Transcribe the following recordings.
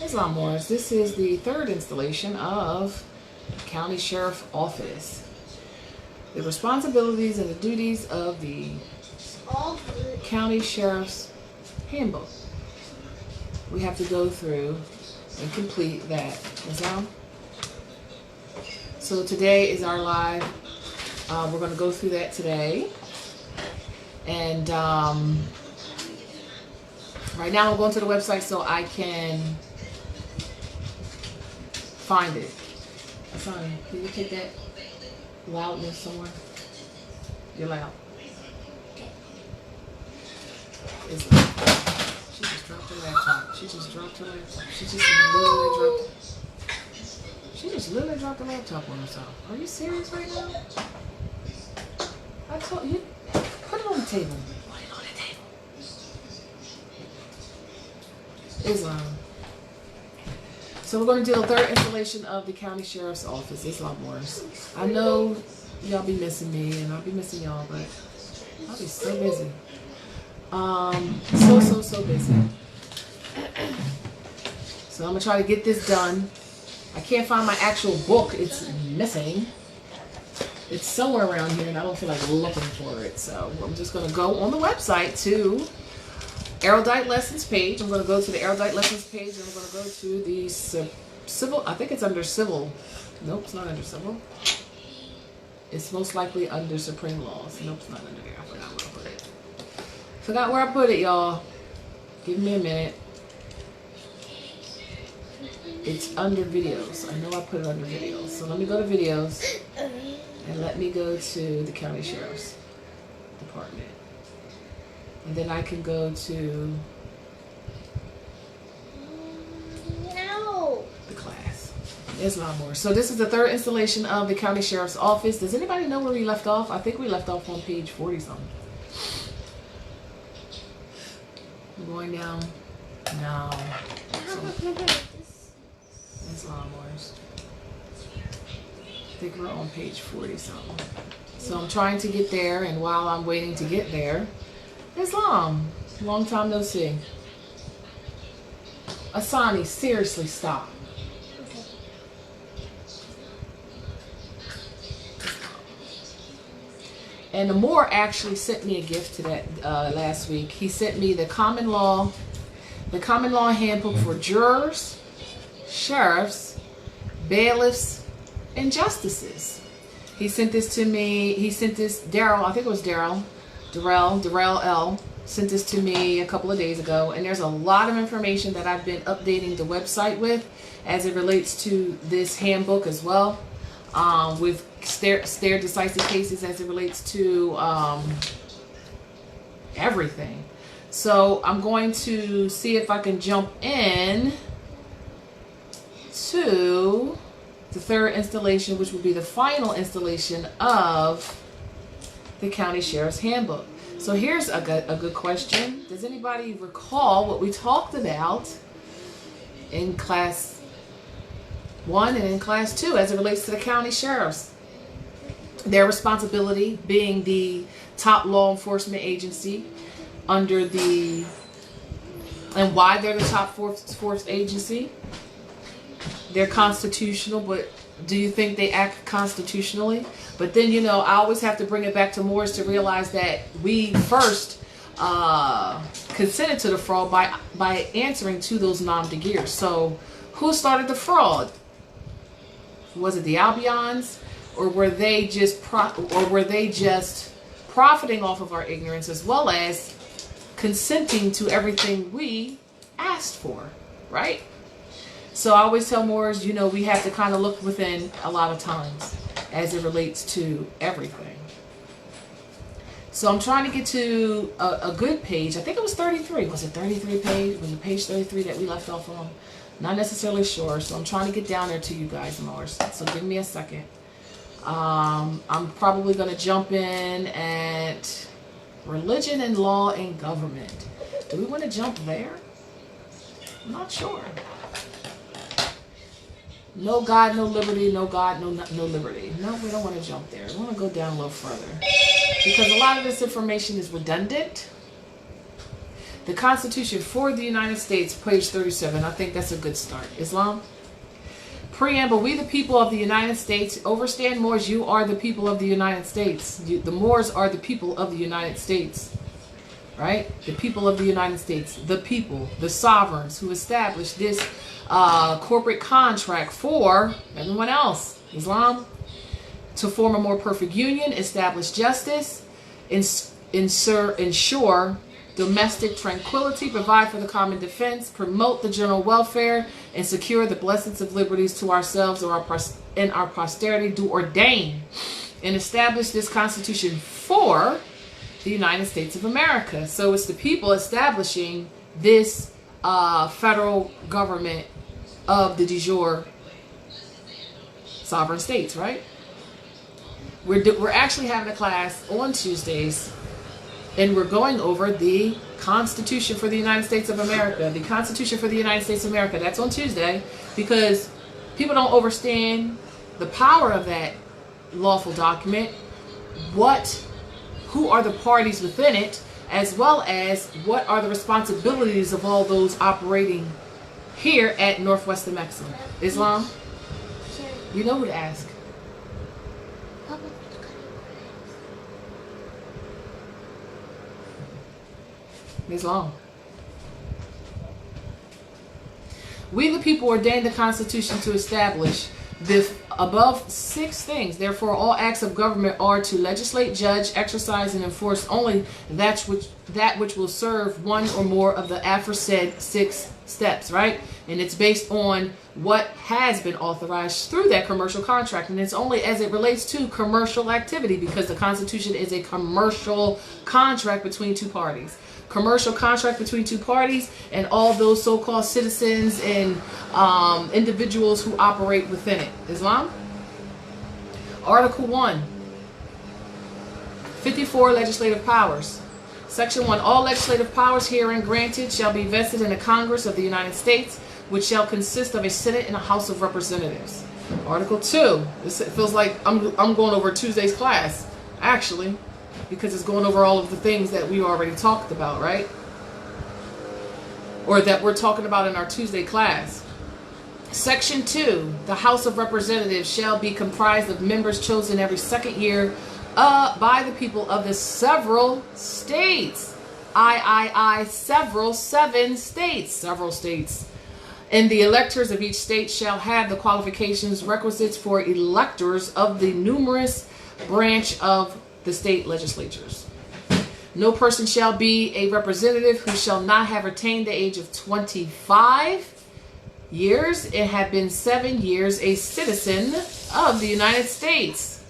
Islam Wars. This is the third installation of County Sheriff Office. The responsibilities and the duties of the County Sheriff's Handbook. We have to go through and complete that. Islam. So today is our live. We're going to go through that today. And right now I'm going to the website so I can find it. Asani, can you take that loudness somewhere? You're loud. It's loud. She just dropped her laptop. She just dropped her laptop. She just literally dropped the laptop on herself. Are you serious right now? I told you, put it on the table. Put it on the table. Islam. So we're going to do the third installation of the County Sheriff's Office, Islam Wars. I know y'all be missing me, and I'll be missing y'all, but I'll be so busy. So busy. So I'm going to try to get this done. I can't find my actual book. It's missing. It's somewhere around here, and I don't feel like looking for it. So I'm just going to go on the website to Erudite Lessons page. I'm going to go to the Erudite Lessons page, and I'm going to go to the civil. I think it's under civil. Nope, it's not under civil. It's most likely under Supreme Laws. Nope, it's not under there. I forgot where I put it. Forgot where I put it, y'all. Give me a minute. It's under videos. I know I put it under videos. So let me go to videos, and let me go to the County Sheriff's Department. And then I can go to the class. Islam Wars. So this is the third installation of the County Sheriff's Office. Does anybody know where we left off? I think we left off on page 40 something. I'm going down now. Islam Wars. I think we're on page 40 something. So I'm trying to get there, and while I'm waiting to get there, Islam, long time no see. Asani, seriously, stop. Okay. And Amor actually sent me a gift to that last week. He sent me the common law handbook for jurors, sheriffs, bailiffs, and justices. He sent this to me. He sent this, Daryl, I think it was Darrell L. sent this to me a couple of days ago. And there's a lot of information that I've been updating the website with as it relates to this handbook as well. With stare decisive cases as it relates to everything. So I'm going to see if I can jump in to the third installation, which will be the final installation of the County Sheriff's Handbook. So here's a good question. Does anybody recall what we talked about in class 1 and in class 2 as it relates to the county sheriffs? Their responsibility being the top law enforcement agency under the, and why they're the top force agency. They're constitutional, but do you think they act constitutionally? But then, you know, I always have to bring it back to Morris to realize that we first consented to the fraud by answering to those nom de guerre. So who started the fraud? Was it the Albions, or were they just profiting off of our ignorance, as well as consenting to everything we asked for, right? So I always tell Morris, you know, we have to kind of look within a lot of times as it relates to everything. So I'm trying to get to a good page. I think it was 33. Was it 33 page? Was it page 33 that we left off on? Not necessarily sure. So I'm trying to get down there to you guys, Morris. So give me a second. I'm probably going to jump in at religion and law and government. Do we want to jump there? I'm not sure. No God, no liberty. No God, no liberty. No, we don't want to jump there. We want to go down a little further, because a lot of this information is redundant. The Constitution for the United States, page 37. I think that's a good start. Islam. Preamble. We the people of the United States. Overstand Moors, you are the people of the United States. The Moors are the people of the United States. Right? The people of the United States. The people, the sovereigns who established this corporate contract for everyone else. Islam. To form a more perfect union, establish justice, ensure domestic tranquility, provide for the common defense, promote the general welfare, and secure the blessings of liberties to ourselves and our posterity, do ordain and establish this Constitution for the United States of America. So it's the people establishing this federal government of the de jure sovereign states, right? We're actually having a class on Tuesdays, and we're going over the Constitution for the United States of America. The Constitution for the United States of America. That's on Tuesday, because people don't understand the power of that lawful document, who are the parties within it, as well as what are the responsibilities of all those operating here at Northwestern Excellence. Islam? You know who to ask. Islam. We the people ordained the Constitution to establish the above 6 things. Therefore, all acts of government are to legislate, judge, exercise, and enforce only that which will serve one or more of the aforesaid 6 steps, right? And it's based on what has been authorized through that commercial contract, and it's only as it relates to commercial activity, because the Constitution is a commercial contract between 2 parties. Commercial contract between 2 parties and all those so-called citizens and individuals who operate within it. Islam. Article 1. 54 legislative powers. Section 1. All legislative powers herein granted shall be vested in the Congress of the United States, which shall consist of a Senate and a House of Representatives. Article 2. This feels like I'm going over Tuesday's class, actually, because it's going over all of the things that we already talked about, right? Or that we're talking about in our Tuesday class. Section 2. The House of Representatives shall be comprised of members chosen every 2nd year by the people of the several states. Several 7 states. Several states. And the electors of each state shall have the qualifications requisites for electors of the numerous branch of the state legislatures. No person shall be a representative who shall not have attained the age of 25 years and have been 7 years a citizen of the United States,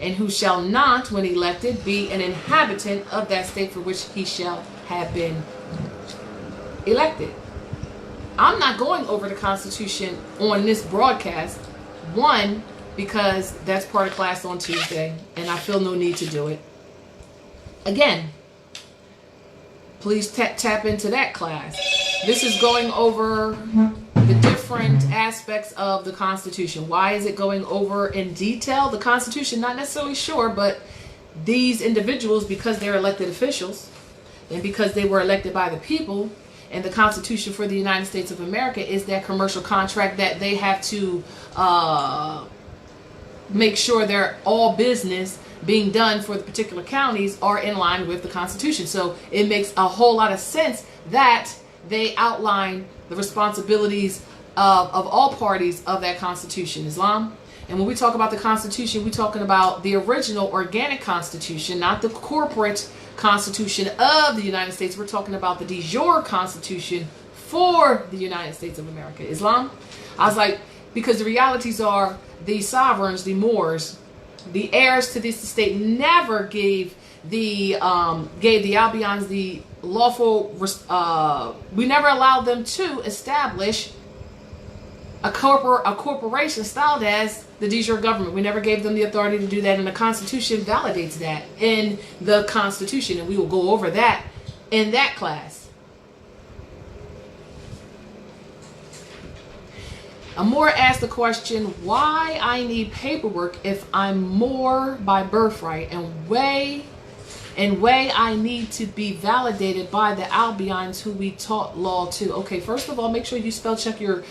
and who shall not, when elected, be an inhabitant of that state for which he shall have been elected. I'm not going over the Constitution on this broadcast. One, because that's part of class on Tuesday, and I feel no need to do it. Again, please tap into that class. This is going over the different aspects of the Constitution. Why is it going over in detail the Constitution? Not necessarily sure, but these individuals, because they're elected officials, and because they were elected by the people, and the Constitution for the United States of America is that commercial contract that they have to make sure their all business being done for the particular counties are in line with the Constitution. So it makes a whole lot of sense that they outline the responsibilities of all parties of that Constitution. Islam. And when we talk about the Constitution, we're talking about the original organic Constitution, not the corporate Constitution of the United States. We're talking about the de jure Constitution for the United States of America. Islam. I was like, because the realities are the sovereigns, the Moors, the heirs to this estate never gave the Albions the lawful. We never allowed them to establish a corporation styled as the de jure government. We never gave them the authority to do that, and the Constitution validates that in the Constitution, and we will go over that in that class. Amor asked the question, why I need paperwork if I'm Moor by birthright and way And way I need to be validated by the Albions who we taught law to. Okay, first of all, make sure you spell check your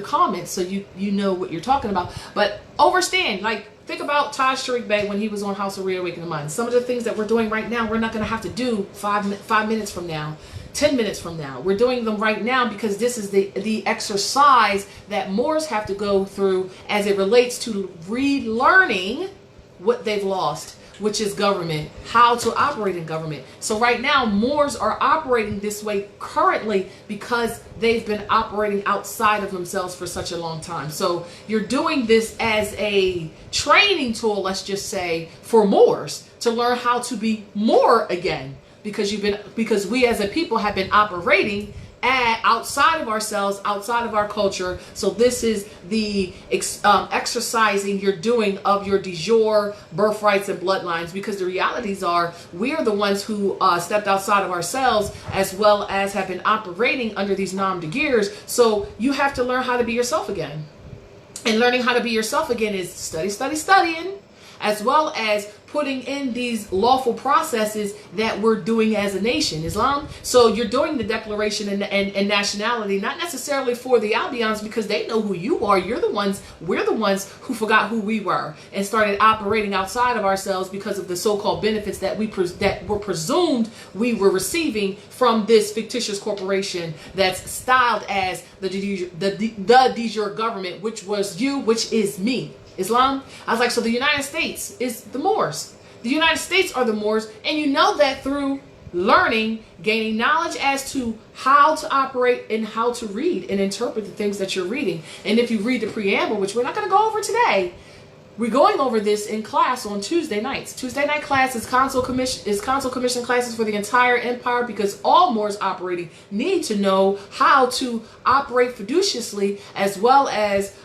comments so you know what you're talking about. But understand, like, think about Taj Tariq Bey when he was on House of Reawakening the Mind. Some of the things that we're doing right now, we're not going to have to do 5 minutes from now, 10 minutes from now. We're doing them right now because this is the exercise that Moors have to go through as it relates to relearning what they've lost, which is government, how to operate in government. So right now, Moors are operating this way currently because they've been operating outside of themselves for such a long time. So you're doing this as a training tool, let's just say, for Moors to learn how to be more again, because we as a people have been operating outside of ourselves, outside of our culture. So this is the exercising you're doing of your de jure birthrights and bloodlines, because the realities are we're the ones who stepped outside of ourselves, as well as have been operating under these nom de gears. So you have to learn how to be yourself again. And learning how to be yourself again is studying, as well as putting in these lawful processes that we're doing as a nation, Islam. So you're doing the declaration and nationality, not necessarily for the Albions, because they know who you are. We're the ones who forgot who we were and started operating outside of ourselves because of the so-called benefits that were presumed we were receiving from this fictitious corporation that's styled as the de jure government, which was you, which is me. Islam. I was like, so the United States is the Moors. The United States are the Moors, and you know that through learning, gaining knowledge as to how to operate and how to read and interpret the things that you're reading. And if you read the preamble, which we're not going to go over today, we're going over this in class on Tuesday nights. Tuesday night class is Consul Commission classes for the entire empire, because all Moors operating need to know how to operate fiduciously, as well as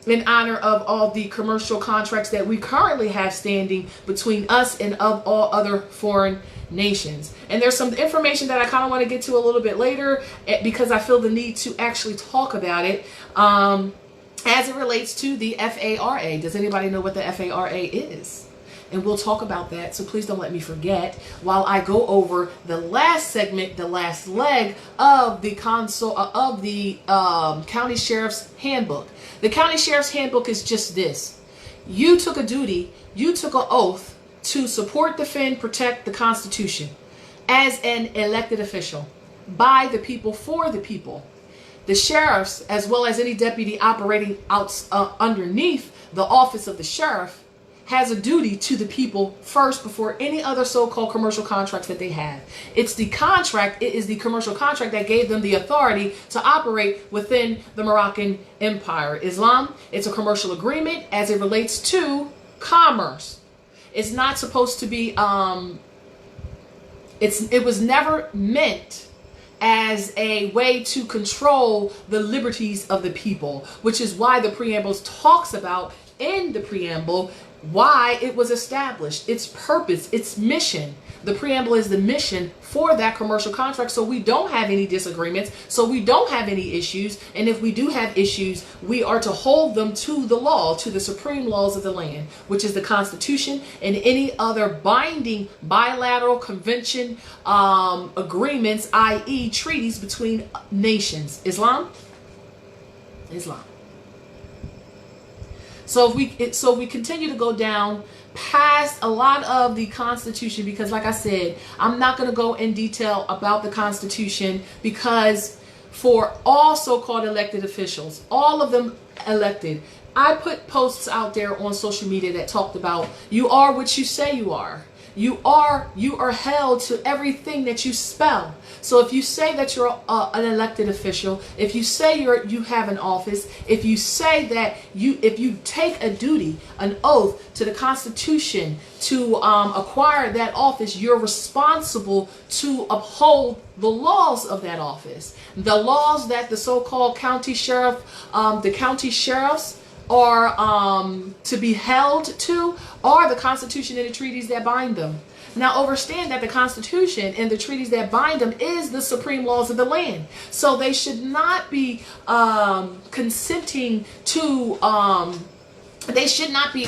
in honor of all the commercial contracts that we currently have standing between us and of all other foreign nations. And there's some information that I kind of want to get to a little bit later, because I feel the need to actually talk about it as it relates to the FARA. Does anybody know what the FARA is? And we'll talk about that, so please don't let me forget while I go over the last segment, the last leg of the County Sheriff's Handbook. The County Sheriff's Handbook is just this. You took a duty, you took an oath to support, defend, protect the Constitution as an elected official by the people, for the people. The sheriffs, as well as any deputy operating underneath the office of the sheriff, has a duty to the people first before any other so-called commercial contracts that they have. It is the commercial contract that gave them the authority to operate within the Moroccan Empire. Islam, it's a commercial agreement as it relates to commerce. It's not supposed to be, it was never meant as a way to control the liberties of the people, which is why the preamble talks about in the preamble why it was established, its purpose, its mission. The preamble is the mission for that commercial contract, so we don't have any disagreements, so we don't have any issues, and if we do have issues, we are to hold them to the law, to the supreme laws of the land, which is the Constitution and any other binding bilateral convention agreements, i.e. treaties between nations. Islam. So we continue to go down past a lot of the Constitution, because like I said, I'm not going to go in detail about the Constitution, because for all so-called elected officials, all of them elected, I put posts out there on social media that talked about you are what you say you are. You are held to everything that you spell. So if you say that you're an elected official, if you say you have an office, if you say that if you take a duty, an oath to the Constitution to acquire that office, you're responsible to uphold the laws of that office. The laws that the so-called county sheriff, the county sheriffs are to be held to are the Constitution and the treaties that bind them. Now understand that the Constitution and the treaties that bind them is the supreme laws of the land. So they should not be consenting to, they should not be,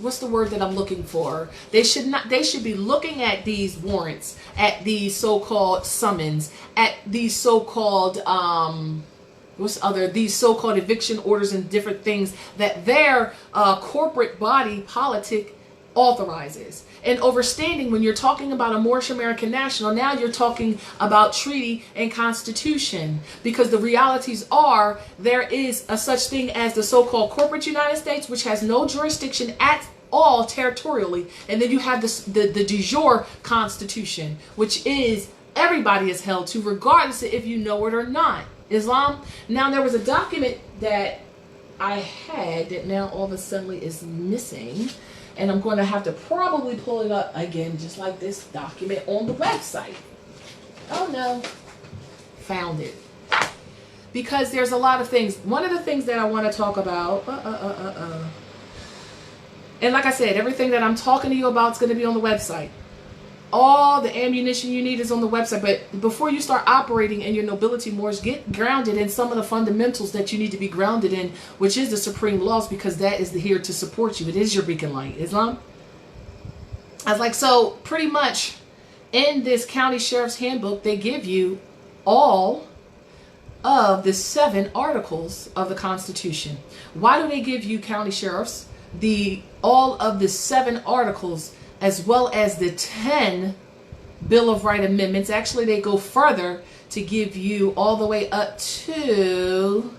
what's the word that I'm looking for? They should be looking at these warrants, at these so-called summons, at these so-called these so-called eviction orders and different things that their corporate body politic authorizes. And overstanding, when you're talking about a Moorish American national, now you're talking about treaty and constitution, because the realities are there is a such thing as the so-called corporate United States, which has no jurisdiction at all territorially, and then you have the de jure constitution, which is everybody is held to, regardless of if you know it or not. Islam. Now, there was a document that I had that now all of a sudden is missing, and I'm going to have to probably pull it up again, just like this document on the website. Oh no, found it. Because there's a lot of things. One of the things that I want to talk about, and like I said, everything that I'm talking to you about is going to be on the website. All the ammunition you need is on the website. But before you start operating in your nobility mores, get grounded in some of the fundamentals that you need to be grounded in, which is the supreme laws, because that is here to support you. It is your beacon light. Islam. I was like, so pretty much in this county sheriff's handbook, they give you all of the 7 articles of the Constitution. Why do they give you, county sheriffs, all of the 7 articles, as well as the 10 Bill of Rights amendments? Actually, they go further to give you all the way up to,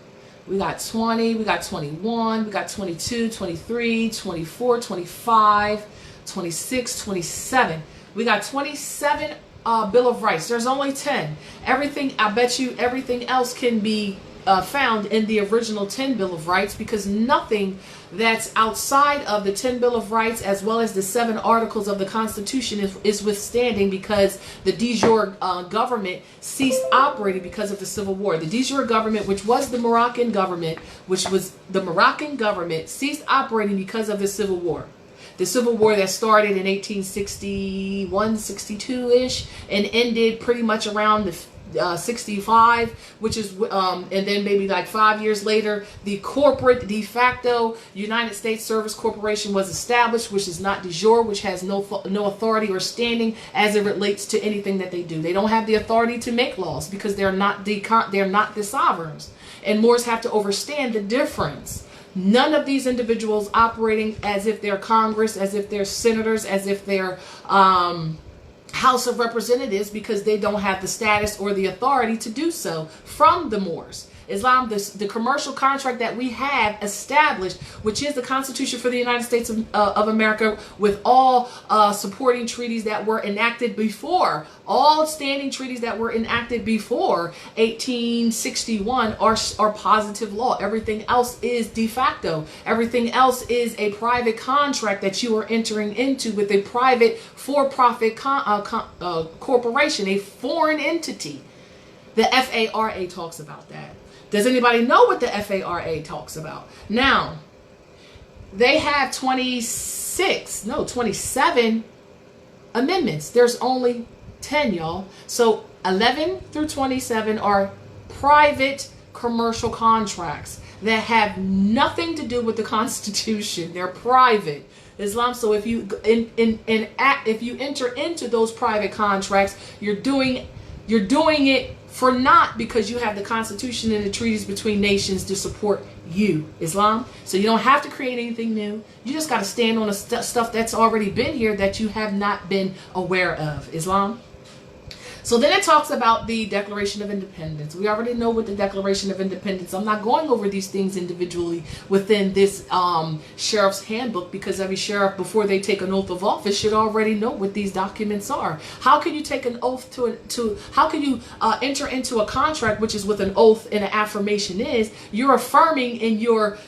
we got 20, we got 21, we got 22, 23, 24, 25, 26, 27. We got 27 Bill of Rights. There's only 10. Everything, I bet you everything else can be found in the original 10 Bill of Rights, because nothing that's outside of the 10 Bill of Rights, as well as the 7 articles of the Constitution, is withstanding, because the de jure government ceased operating because of the Civil War. The de jure government, which was the Moroccan government, ceased operating because of the Civil War. The Civil War that started in 1861, 62-ish, and ended pretty much around the 65, which is and then maybe like 5 years later, the corporate de facto United States Service Corporation was established, which is not de jure, which has no authority or standing as it relates to anything that they do. They don't have the authority to make laws, because they're not the sovereigns, and Moors have to understand the difference. None of these individuals operating as if they're Congress, as if they're senators, as if they're House of Representatives, because they don't have the status or the authority to do so from the Moors. Islam, the commercial contract that we have established, which is the Constitution for the United States of America, with all supporting treaties that were enacted before, all standing treaties that were enacted before 1861 are positive law. Everything else is de facto. Everything else is a private contract that you are entering into with a private for-profit corporation, a foreign entity. The FARA talks about that. Does anybody know what the FARA talks about? Now, they have 27 amendments. There's only 10, y'all. So 11 through 27 are private commercial contracts that have nothing to do with the Constitution. They're private. Islam. So if you if you enter into those private contracts, you're doing it for not because you have the Constitution and the treaties between nations to support you, Islam. So you don't have to create anything new. You just got to stand on the stuff that's already been here that you have not been aware of, Islam. So then it talks about the Declaration of Independence. We already know what the Declaration of Independence. I'm not going over these things individually within this sheriff's handbook, because every sheriff, before they take an oath of office, should already know what these documents are. How can you take an oath how can you enter into a contract, which is with an oath and an affirmation is, you're affirming and you're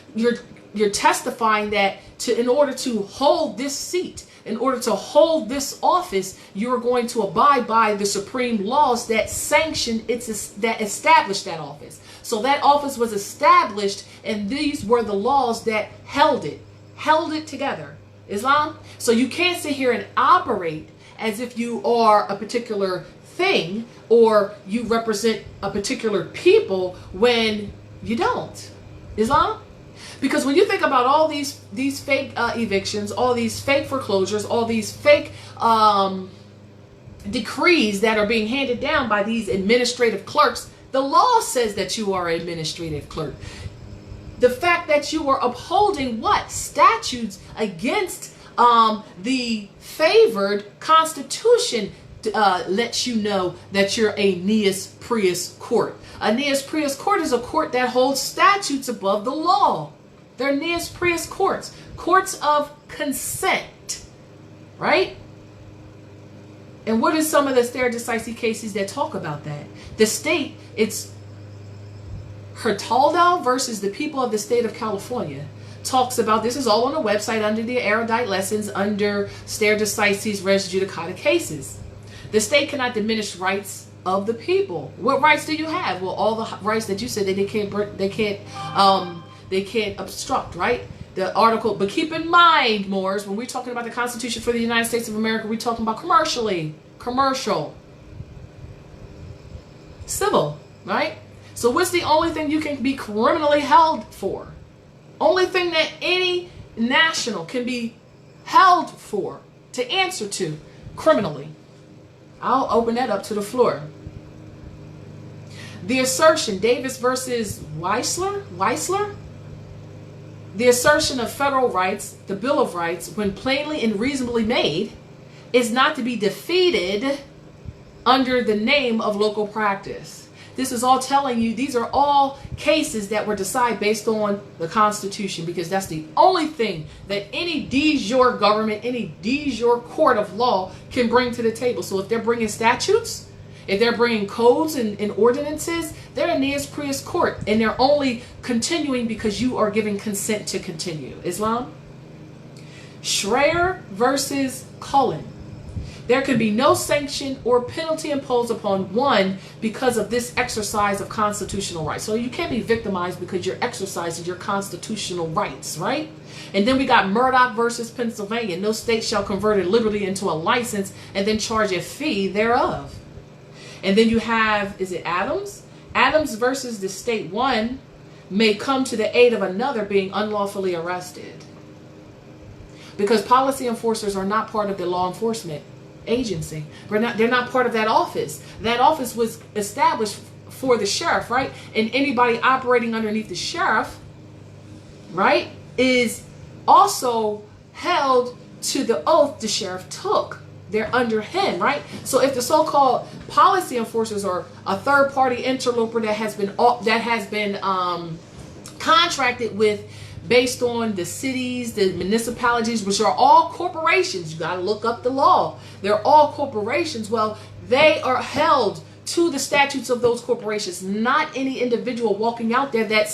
testifying that in order to hold this seat, in order to hold this office, you're going to abide by the supreme laws that that established that office. So that office was established, and these were the laws that held it together. Islam. So you can't sit here and operate as if you are a particular thing or you represent a particular people when you don't. Islam. Because when you think about all these fake evictions, all these fake foreclosures, all these fake decrees that are being handed down by these administrative clerks, the law says that you are an administrative clerk. The fact that you are upholding what? Statutes against the favored Constitution lets you know that you're a Gnaeus Prius court. A Gnaeus Prius court is a court that holds statutes above the law. They're Gnaeus Prius courts. Courts of consent. Right? And what are some of the stare decisis cases that talk about that? The state, it's Hurtado versus the people of the state of California, talks about, this is all on the website under the erudite lessons under stare decisis res judicata cases. The state cannot diminish rights of the people. What rights do you have? Well, all the rights that you said that they can't obstruct, right? The article, but keep in mind, Moors, when we're talking about the Constitution for the United States of America, we're talking about commercial, civil, right? So what's the only thing you can be criminally held for? Only thing that any national can be held for, to answer to, criminally. I'll open that up to the floor. The assertion, Davis versus Weisler? The assertion of federal rights, the Bill of Rights, when plainly and reasonably made, is not to be defeated under the name of local practice. This is all telling you, these are all cases that were decided based on the Constitution, because that's the only thing that any de jure government, any de jure court of law can bring to the table. So if they're bringing statutes, if they're bringing codes and ordinances, they're a Gnaeus Prius court, and they're only continuing because you are giving consent to continue. Islam? Schreier versus Cullen. There can be no sanction or penalty imposed upon one because of this exercise of constitutional rights. So you can't be victimized because you're exercising your constitutional rights, right? And then we got Murdoch versus Pennsylvania. No state shall convert it liberally into a license and then charge a fee thereof. And then you have, is it Adams? Adams versus the state. One may come to the aid of another being unlawfully arrested. Because policy enforcers are not part of the law enforcement agency. They're not part of that office. That office was established for the sheriff, right? And anybody operating underneath the sheriff, right, is also held to the oath the sheriff took. They're under him, right? So if the so-called policy enforcers are a third-party interloper that has been contracted with, based on the cities, the municipalities, which are all corporations. You got to look up the law. They're all corporations. Well, they are held to the statutes of those corporations, not any individual walking out there that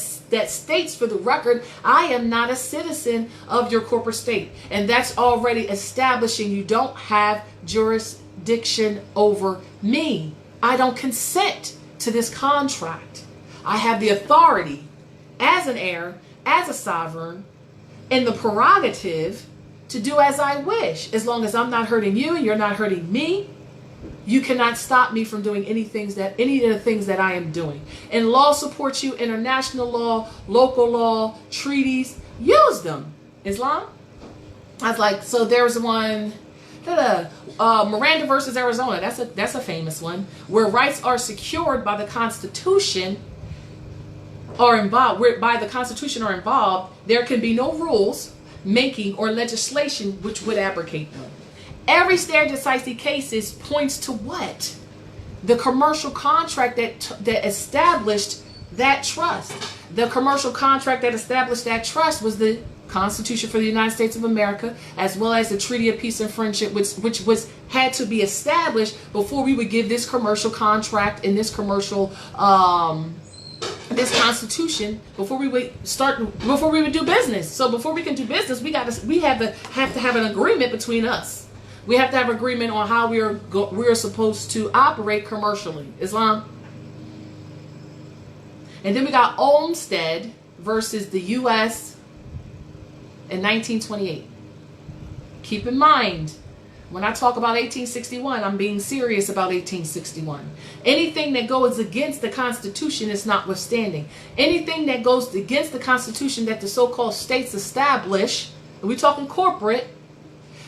states for the record, I am not a citizen of your corporate state. And that's already establishing you don't have jurisdiction over me. I don't consent to this contract. I have the authority as an heir, as a sovereign, and the prerogative to do as I wish. As long as I'm not hurting you and you're not hurting me, you cannot stop me from doing any of the things that I am doing. And law supports you, international law, local law, treaties, use them. Islam? I was like, so there's one, Miranda versus Arizona. That's a famous one, where rights are secured by the Constitution are involved, whereby the Constitution are involved, there can be no rules making or legislation which would abrogate them. Every stare decisis cases points to what? The commercial contract that established that trust. The commercial contract that established that trust was the Constitution for the United States of America, as well as the Treaty of Peace and Friendship, which had to be established before we would give this commercial contract and this commercial this Constitution, before we would do business. So before we can do business, we have to have an agreement between us. We have to have agreement on how we are supposed to operate commercially. Islam. And then we got Olmsted versus the U.S. in 1928. Keep in mind, When I talk about 1861, I'm being serious about 1861. Anything that goes against the Constitution is notwithstanding. Anything that goes against the Constitution that the so-called states establish, and we're talking corporate.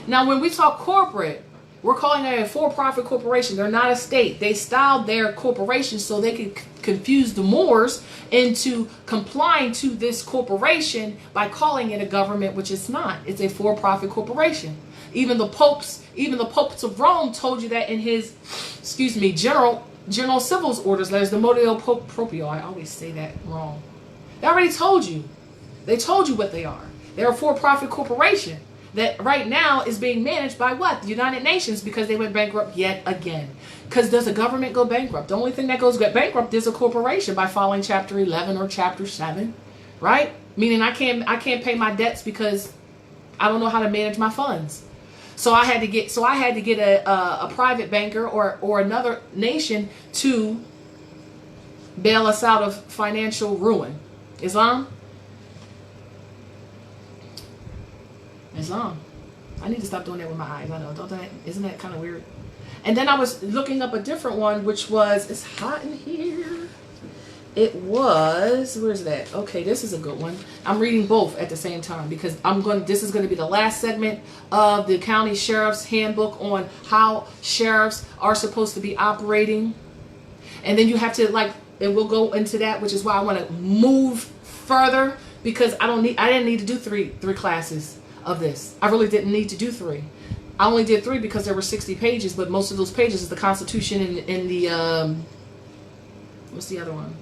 Now, when we talk corporate, we're calling it a for-profit corporation. They're not a state. They styled their corporation so they could confuse the Moors into complying to this corporation by calling it a government, which it's not. It's a for-profit corporation. Even the popes of Rome told you that in his, General Civil's Orders letters, the Modo Proprio. I always say that wrong. They already told you. They told you what they are. They're a for-profit corporation that right now is being managed by what? The United Nations, because they went bankrupt yet again. Because does a government go bankrupt? The only thing that goes bankrupt is a corporation by following Chapter 11 or Chapter 7, right? Meaning I can't pay my debts because I don't know how to manage my funds. So I had to get a private banker or another nation to bail us out of financial ruin. Islam. I need to stop doing that with my eyes. I know, isn't that kind of weird? And then I was looking up a different one, which was, it's hot in here. It was, where's that? Okay, this is a good one. I'm reading both at the same time because this is going to be the last segment of the county sheriff's handbook on how sheriffs are supposed to be operating. And then you have to and we'll go into that, which is why I want to move further, because I didn't need to do three classes of this. I really didn't need to do 3. I only did 3 because there were 60 pages, but most of those pages is the Constitution and the what's the other one?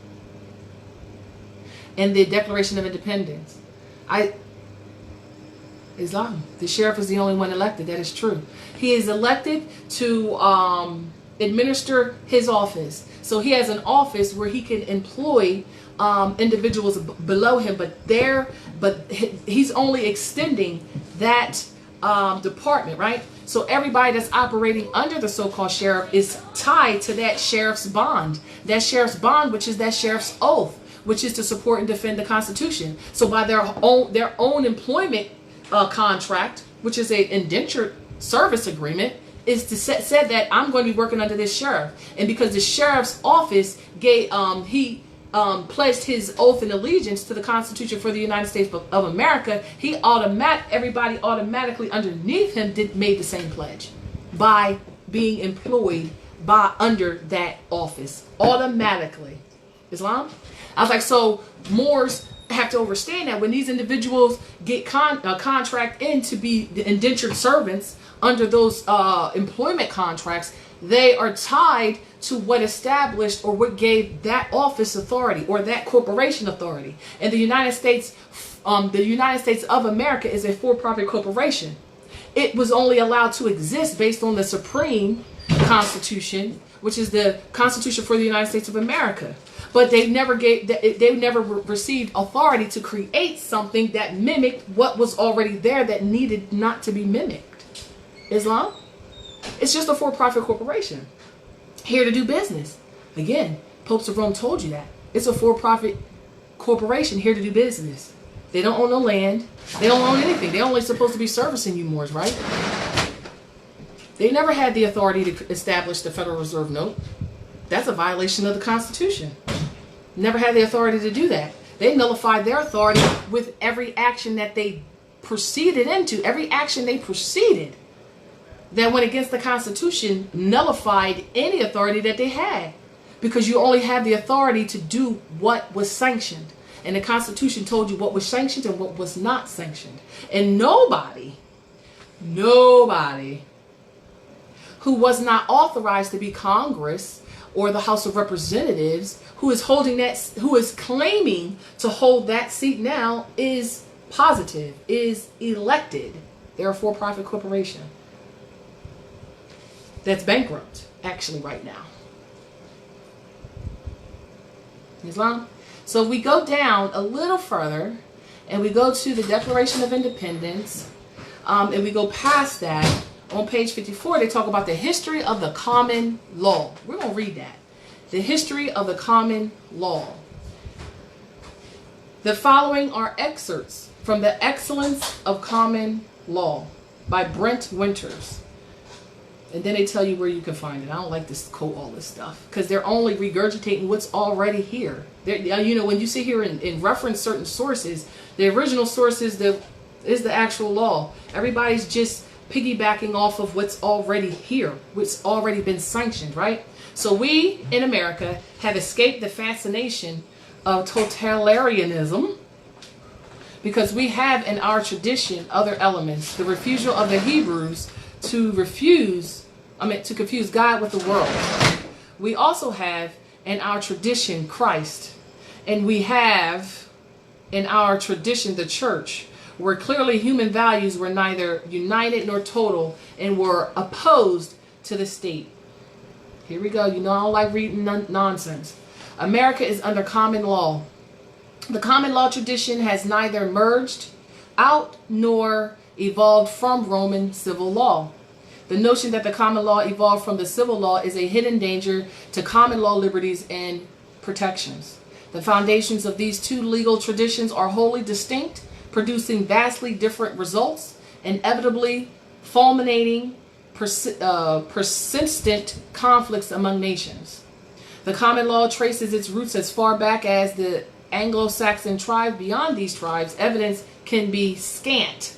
And the Declaration of Independence. Islam. The sheriff is the only one elected. That is true. He is elected to administer his office. So he has an office where he can employ individuals below him, but he's only extending that department, right? So everybody that's operating under the so-called sheriff is tied to that sheriff's bond. That sheriff's bond, which is that sheriff's oath, which is to support and defend the Constitution. So by their own employment contract, which is an indentured service agreement, is to said that I'm going to be working under this sheriff. And because the sheriff's office he pledged his oath and allegiance to the Constitution for the United States of America, everybody automatically underneath him made the same pledge by being employed under that office automatically. Islam? I was like, so Moors have to understand that when these individuals get contract in to be the indentured servants under those employment contracts, they are tied to what established or what gave that office authority or that corporation authority. And the United States of America is a for-profit corporation. It was only allowed to exist based on the Supreme Constitution, which is the Constitution for the United States of America. But they never received authority to create something that mimicked what was already there that needed not to be mimicked. Islam? It's just a for-profit corporation here to do business. Again, popes of Rome told you that. It's a for-profit corporation here to do business. They don't own no land. They don't own anything. They're only supposed to be servicing you Moors, right? They never had the authority to establish the Federal Reserve Note. That's a violation of the Constitution. Never had the authority to do that. They nullified their authority with every action that they proceeded into. Every action they proceeded that went against the Constitution nullified any authority that they had, because you only have the authority to do what was sanctioned. And the Constitution told you what was sanctioned and what was not sanctioned. And nobody who was not authorized to be Congress or the House of Representatives, who is claiming to hold that seat now, is elected. They're a for-profit corporation that's bankrupt actually right now. Islam? So we go down a little further and we go to the Declaration of Independence, and we go past that. On page 54, they talk about the history of the common law. We're going to read that. The history of the common law. The following are excerpts from The Excellence of Common Law by Brent Winters. And then they tell you where you can find it. I don't like to quote all this stuff because they're only regurgitating what's already here. You know, when you sit here and reference certain sources, the original source is the actual law. Everybody's just piggybacking off of what's already here, what's already been sanctioned, right? So we in America have escaped the fascination of totalitarianism because we have in our tradition other elements. The refusal of the Hebrews to confuse God with the world. We also have in our tradition Christ, and we have in our tradition the church, where clearly human values were neither united nor total and were opposed to the state. Here we go. You know I don't like reading nonsense. America is under common law. The common law tradition has neither merged out nor evolved from Roman civil law. The notion that the common law evolved from the civil law is a hidden danger to common law liberties and protections. The foundations of these two legal traditions are wholly distinct, producing vastly different results, inevitably fulminating persistent conflicts among nations. The common law traces its roots as far back as the Anglo-Saxon tribe. Beyond these tribes, evidence can be scant,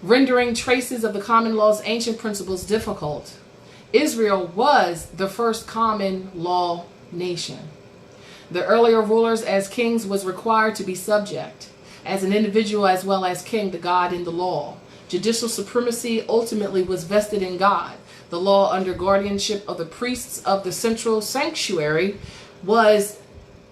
rendering traces of the common law's ancient principles difficult. Israel was the first common law nation. The earlier rulers as kings was required to be subject, as an individual as well as king, to God and the law. Judicial supremacy ultimately was vested in God. The law, under guardianship of the priests of the central sanctuary, was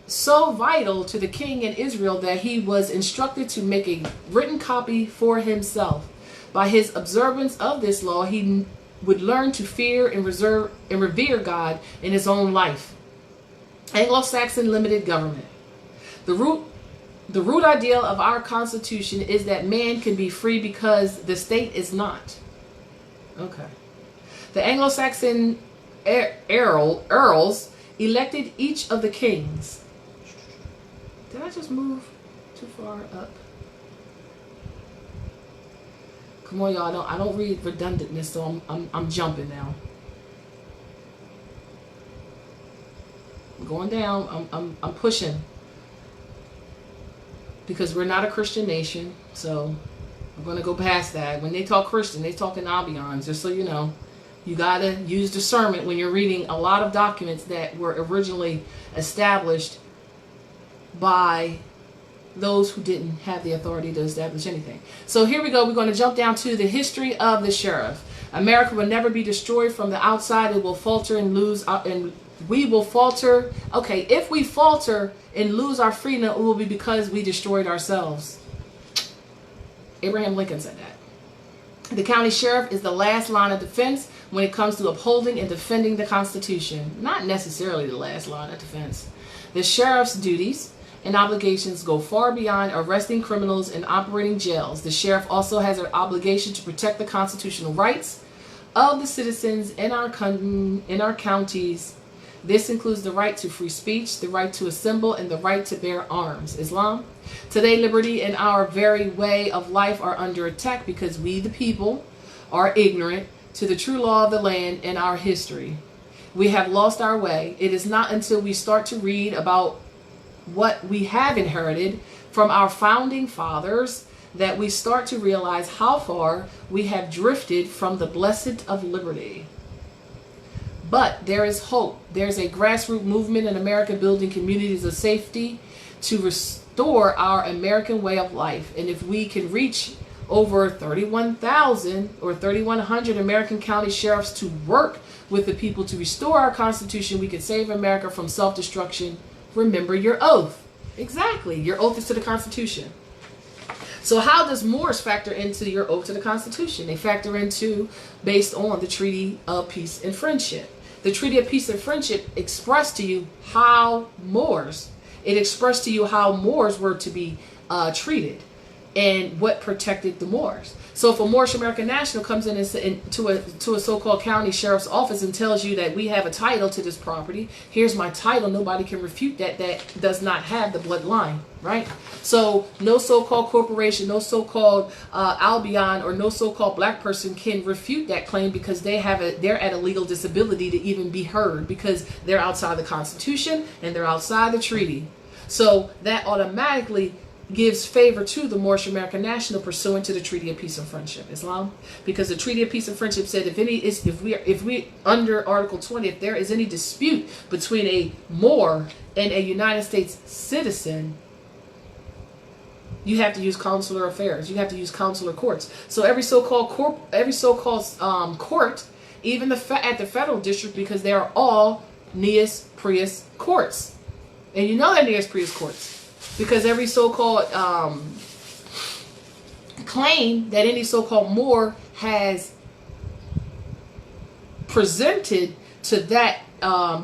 so vital to the king in Israel that he was instructed to make a written copy for himself. By his observance of this law, he would learn to fear and revere God in his own life. Anglo-Saxon limited government. The root ideal of our Constitution is that man can be free because the state is not. Okay. The Anglo-Saxon earls elected each of the kings. Did I just move too far up? Come on, y'all. I don't read redundantness, so I'm jumping now. I'm going down. I'm pushing. Because we're not a Christian nation, so I'm going to go past that. When they talk Christian, they talk in ambiance, just so you know. You got to use discernment when you're reading a lot of documents that were originally established by those who didn't have the authority to establish anything. So here we go. We're going to jump down to the history of the sheriff. America will never be destroyed from the outside. It will falter and lose, and we will falter. Okay, if we falter and lose our freedom, it will be because we destroyed ourselves. Abraham Lincoln said that. The county sheriff is the last line of defense when it comes to upholding and defending the Constitution. Not necessarily the last line of defense. The sheriff's duties and obligations go far beyond arresting criminals and operating jails. The sheriff also has an obligation to protect the constitutional rights of the citizens in our counties. This includes the right to free speech, the right to assemble, and the right to bear arms. Islam. Today, liberty and our very way of life are under attack because we, the people, are ignorant to the true law of the land and our history. We have lost our way. It is not until we start to read about what we have inherited from our founding fathers that we start to realize how far we have drifted from the blessed of liberty. But there is hope. There's a grassroots movement in America building communities of safety to restore our American way of life. And if we can reach over 31,000 or 3,100 American county sheriffs to work with the people to restore our Constitution, we can save America from self-destruction. Remember your oath. Exactly. Your oath is to the Constitution. So how does Moors factor into your oath to the Constitution? They factor into based on the Treaty of Peace and Friendship. The Treaty of Peace and Friendship expressed to you how Moors, it expressed to you how Moors were to be treated. and what protected the Moors. So if a Moorish American national comes to a so-called county sheriff's office and tells you that we have a title to this property, here's my title, nobody can refute that. That does not have the bloodline, right? So no so-called corporation, no so-called Albion, or no so-called black person can refute that claim, because they're at a legal disability to even be heard, because they're outside the Constitution and they're outside the treaty. So that automatically gives favor to the Moorish American national pursuant to the Treaty of Peace and Friendship. Islam, because the Treaty of Peace and Friendship said if we under Article 20, if there is any dispute between a Moor and a United States citizen, you have to use consular affairs. You have to use consular courts. So every so-called court, even at the federal district, because they are all Nias Prius courts, and you know they're Nias Prius courts. Because every so-called claim that any so-called Moor has presented to that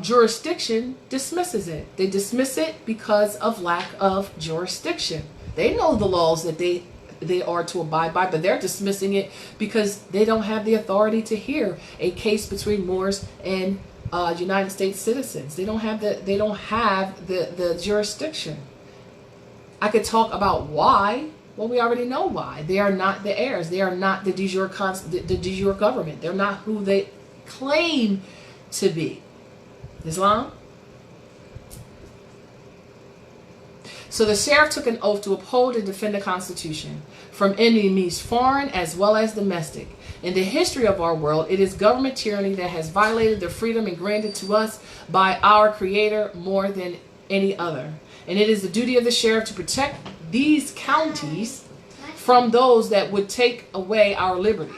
jurisdiction dismisses it. They dismiss it because of lack of jurisdiction. They know the laws that they are to abide by, but they're dismissing it because they don't have the authority to hear a case between Moors and United States citizens. They don't have the jurisdiction. I could talk about why. Well, we already know why. They are not the heirs. They are not the de jure government. They're not who they claim to be. Islam? So the sheriff took an oath to uphold and defend the Constitution from enemies foreign as well as domestic. In the history of our world, it is government tyranny that has violated the freedom granted to us by our Creator more than any other. And it is the duty of the sheriff to protect these counties from those that would take away our liberty,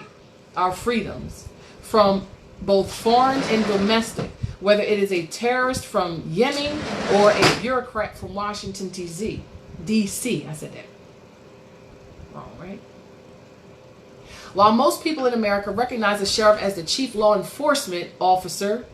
our freedoms, from both foreign and domestic, whether it is a terrorist from Yemen or a bureaucrat from Washington, D.C. I said that wrong, right? While most people in America recognize the sheriff as the chief law enforcement officer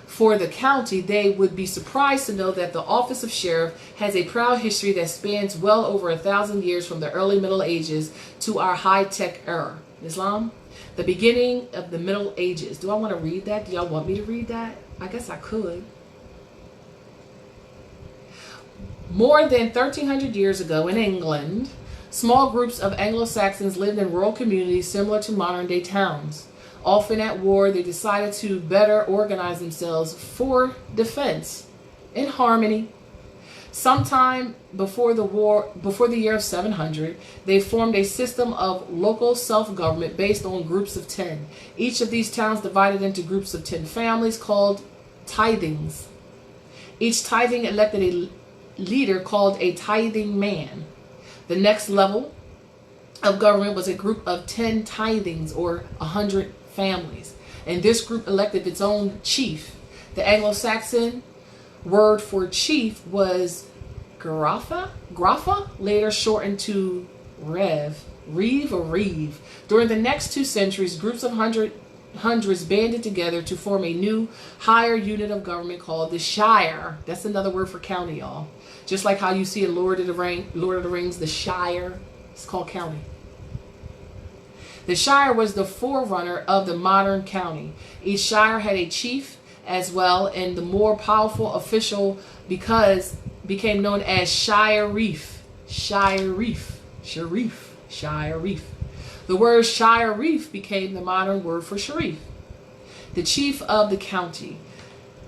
for the county, they would be surprised to know that the office of sheriff has a proud history that spans well over 1,000 years, from the early Middle Ages to our high-tech era. Islam, the beginning of the Middle Ages. Do I want to read that? Do y'all want me to read that? I guess I could. More than 1,300 years ago in England, small groups of Anglo-Saxons lived in rural communities similar to modern-day towns. Often at war, they decided to better organize themselves for defense in harmony. Sometime before the year of 700, they formed a system of local self-government based on groups of 10. Each of these towns divided into groups of 10 families called tithings. Each tithing elected a leader called a tithing man. The next level of government was a group of 10 tithings, or 100 families, and this group elected its own chief. The Anglo-Saxon word for chief was Grapha, later shortened to Reeve. During the next 2 centuries, groups of hundreds banded together to form a new, higher unit of government called the Shire. That's another word for county, y'all. Just like how you see in Lord of the Rings, the Shire, it's called county. The Shire was the forerunner of the modern county. Each Shire had a chief as well, and the more powerful official became known as Shire-reef. Shire-reef. The word Shire-reef became the modern word for Sharif, the chief of the county.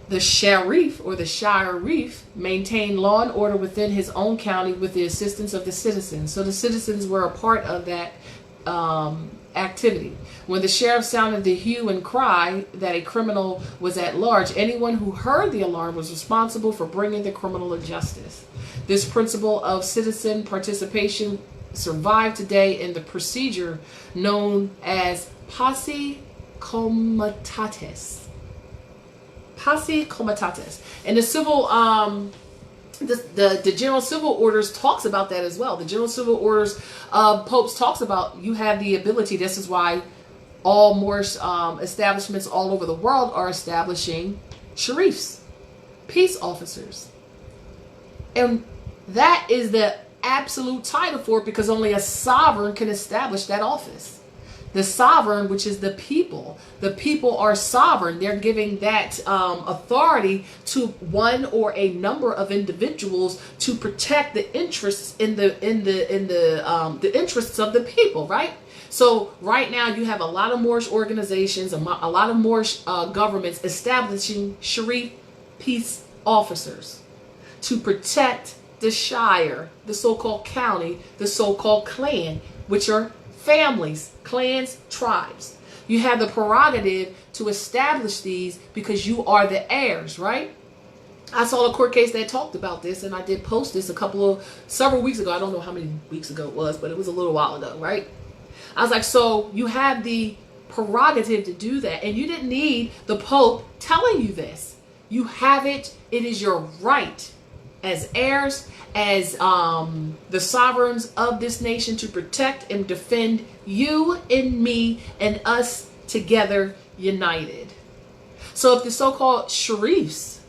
The Sheriff, or the Shire-reef, maintained law and order within his own county with the assistance of the citizens. So the citizens were a part of that activity. When the sheriff sounded the hue and cry that a criminal was at large, anyone who heard the alarm was responsible for bringing the criminal to justice. This principle of citizen participation survived today in the procedure known as posse comitatus. Posse comitatus. And the civil the General Civil Orders talks about that as well. The General Civil Orders Popes talks about you have the ability. This is why all Moorish establishments all over the world are establishing sharifs, peace officers. And that is the absolute title for it because only a sovereign can establish that office. The sovereign, which is the people are sovereign. They're giving that authority to one or a number of individuals to protect the interests the interests of the people, right? So right now you have a lot of Moorish organizations, a lot of Moorish governments establishing Sharif peace officers to protect the shire, the so-called county, the so-called clan, which are families, clans, tribes. You have the prerogative to establish these because you are the heirs, right? I saw a court case that talked about this, and I did post this several weeks ago. I don't know how many weeks ago it was, but it was a little while ago, right? I was like, so you have the prerogative to do that, and you didn't need the Pope telling you this. You have it. It is your right as heirs, as the sovereigns of this nation, to protect and defend you and me and us together united. So if the so-called sheriffs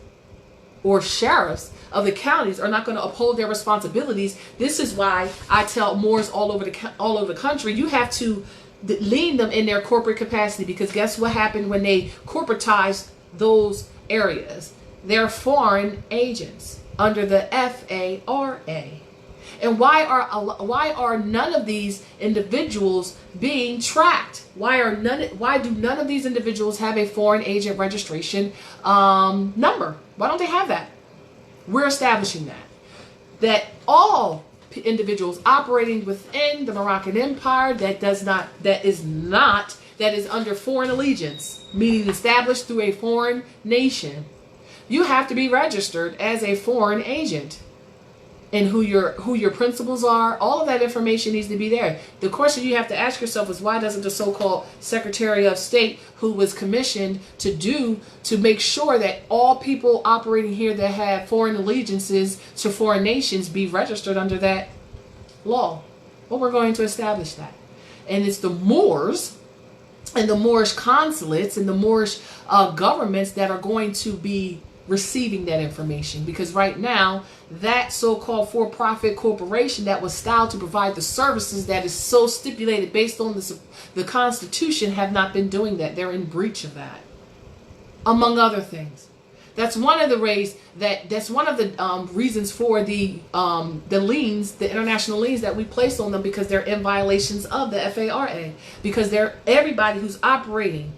or sheriffs of the counties are not going to uphold their responsibilities, this is why I tell Moors all over the country, you have to lean them in their corporate capacity, because guess what happened when they corporatized those areas? They're foreign agents under the FARA. And why are none of these individuals being tracked? Why do none of these individuals have a foreign agent registration number? Why don't they have that? We're establishing that all individuals operating within the Moroccan Empire that is under foreign allegiance, meaning established through a foreign nation, you have to be registered as a foreign agent. And who your principals are, all of that information needs to be there. The question you have to ask yourself is, why doesn't the so-called Secretary of State, who was commissioned to make sure that all people operating here that have foreign allegiances to foreign nations be registered under that law? Well, we're going to establish that. And it's the Moors and the Moorish consulates and the Moorish governments that are going to be receiving that information, because right now that so-called for-profit corporation that was styled to provide the services that is so stipulated based on the Constitution have not been doing that. They're in breach of that, among other things. That's one of the reasons for the liens, the international liens that we place on them, because they're in violations of the FARA, because everybody who's operating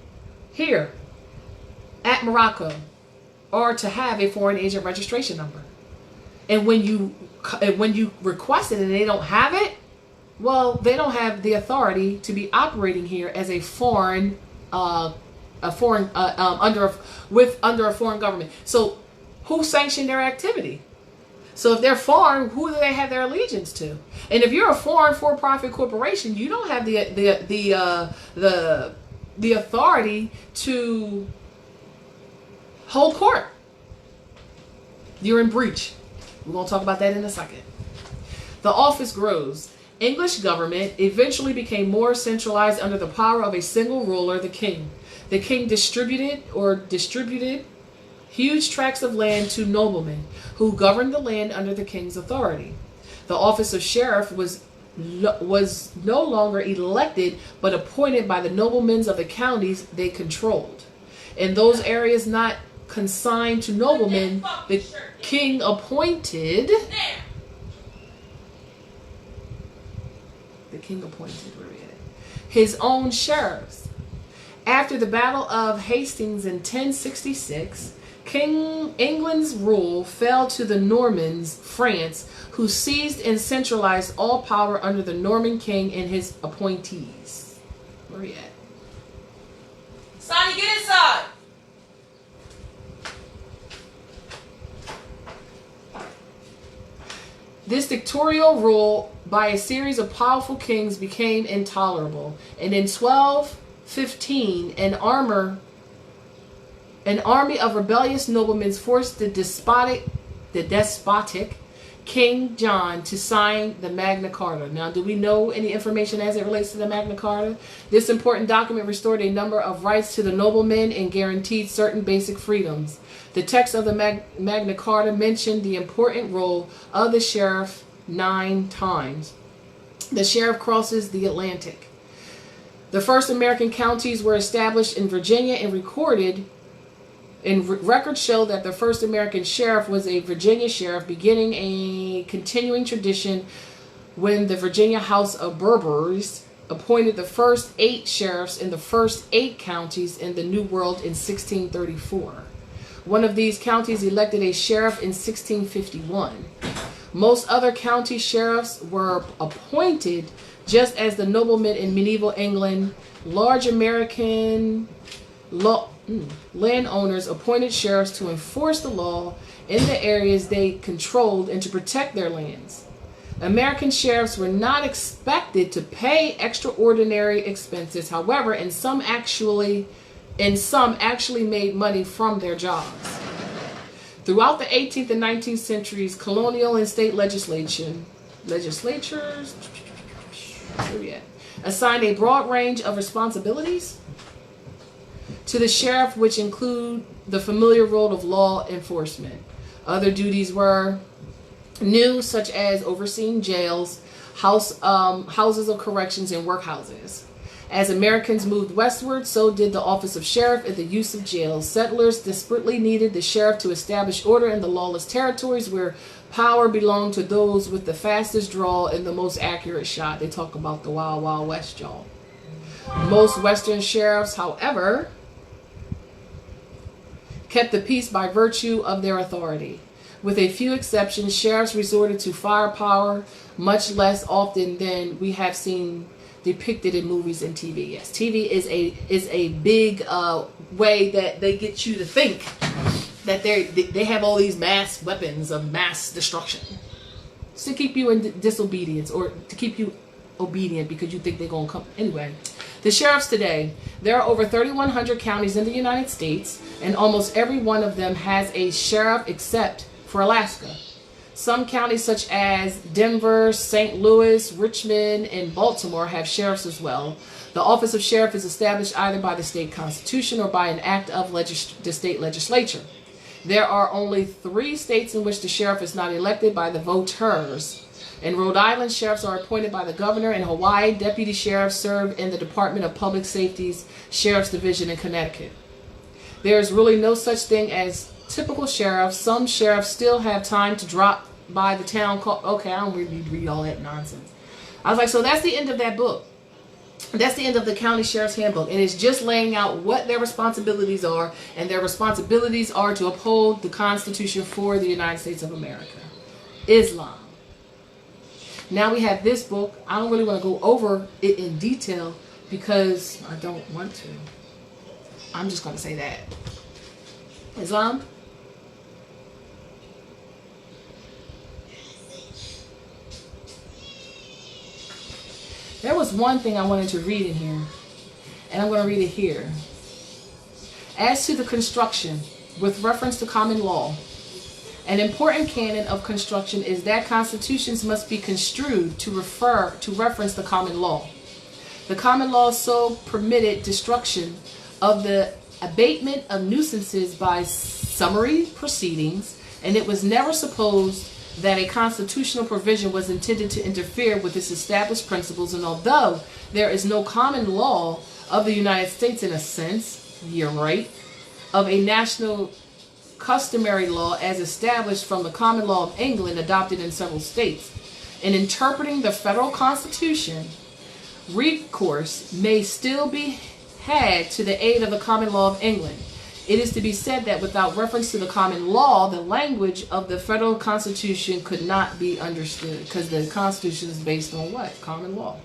here at Morocco or to have a foreign agent registration number. And when you request it and they don't have it, well, they don't have the authority to be operating here as a foreign under a foreign government. So who sanctioned their activity? So if they're foreign, who do they have their allegiance to? And if you're a foreign for-profit corporation, you don't have the authority to hold court. You're in breach. We're going to talk about that in a second. The office grows. English government eventually became more centralized under the power of a single ruler, the king. The king distributed huge tracts of land to noblemen who governed the land under the king's authority. The office of sheriff was no longer elected but appointed by the noblemen of the counties they controlled. In those areas not consigned to noblemen, the king appointed his own sheriffs. After the Battle of Hastings in 1066, King England's rule fell to the Normans, France, who seized and centralized all power under the Norman king and his appointees. Where are you at? Sonny, get inside! This dictatorial rule by a series of powerful kings became intolerable, and in 1215 an army of rebellious noblemen forced the despotic King John to sign the Magna Carta. Now, do we know any information as it relates to the Magna Carta? This important document restored a number of rights to the noblemen and guaranteed certain basic freedoms. The text of the Magna Carta mentioned the important role of the sheriff 9 times. The sheriff crosses the Atlantic. The first American counties were established in Virginia and recorded. And records show that the first American sheriff was a Virginia sheriff, beginning a continuing tradition when the Virginia House of Burgesses appointed the first 8 sheriffs in the first 8 counties in the New World in 1634. One of these counties elected a sheriff in 1651. Most other county sheriffs were appointed just as the noblemen in medieval England. Large American landowners appointed sheriffs to enforce the law in the areas they controlled and to protect their lands. American sheriffs were not expected to pay extraordinary expenses. However, and some actually made money from their jobs. Throughout the 18th and 19th centuries, colonial and state legislatures assigned a broad range of responsibilities to the sheriff, which include the familiar role of law enforcement. Other duties were new, such as overseeing jails, houses of corrections, and workhouses. As Americans moved westward, so did the office of sheriff and the use of jails. Settlers desperately needed the sheriff to establish order in the lawless territories where power belonged to those with the fastest draw and the most accurate shot. They talk about the Wild Wild West, y'all. Most Western sheriffs, however, kept the peace by virtue of their authority. With a few exceptions, sheriffs resorted to firepower much less often than we have seen depicted in movies and TV. Yes, TV is a big way that they get you to think that they have all these mass weapons of mass destruction. It's to keep you in disobedience, or to keep you obedient because you think they're going to come. Anyway, the sheriffs today, there are over 3,100 counties in the United States, and almost every one of them has a sheriff except for Alaska. Some counties such as Denver, St. Louis, Richmond, and Baltimore have sheriffs as well. The office of sheriff is established either by the state constitution or by an act of the state legislature. There are only 3 states in which the sheriff is not elected by the voters. In Rhode Island, sheriffs are appointed by the governor. In Hawaii, deputy sheriffs serve in the Department of Public Safety's Sheriff's Division in Connecticut. There is really no such thing as typical sheriffs. Some sheriffs still have time to drop by the town call. Okay, I don't really need to read all that nonsense. I was like, so that's the end of that book. That's the end of the County Sheriff's Handbook. And it's just laying out what their responsibilities are. And their responsibilities are to uphold the Constitution for the United States of America. Islam. Now we have this book. I don't really want to go over it in detail because I don't want to. I'm just going to say that. Islam. There was one thing I wanted to read in here, and I'm going to read it here. As to the construction, with reference to common law, an important canon of construction is that constitutions must be construed to reference the common law. The common law so permitted destruction of the abatement of nuisances by summary proceedings, and it was never supposed that a constitutional provision was intended to interfere with its established principles. And although there is no common law of the United States in a sense, you're right, of a national customary law as established from the common law of England adopted in several states, in interpreting the federal constitution, recourse may still be had to the aid of the common law of England. It is to be said that without reference to the common law, the language of the federal constitution could not be understood, because the constitution is based on what? Common law.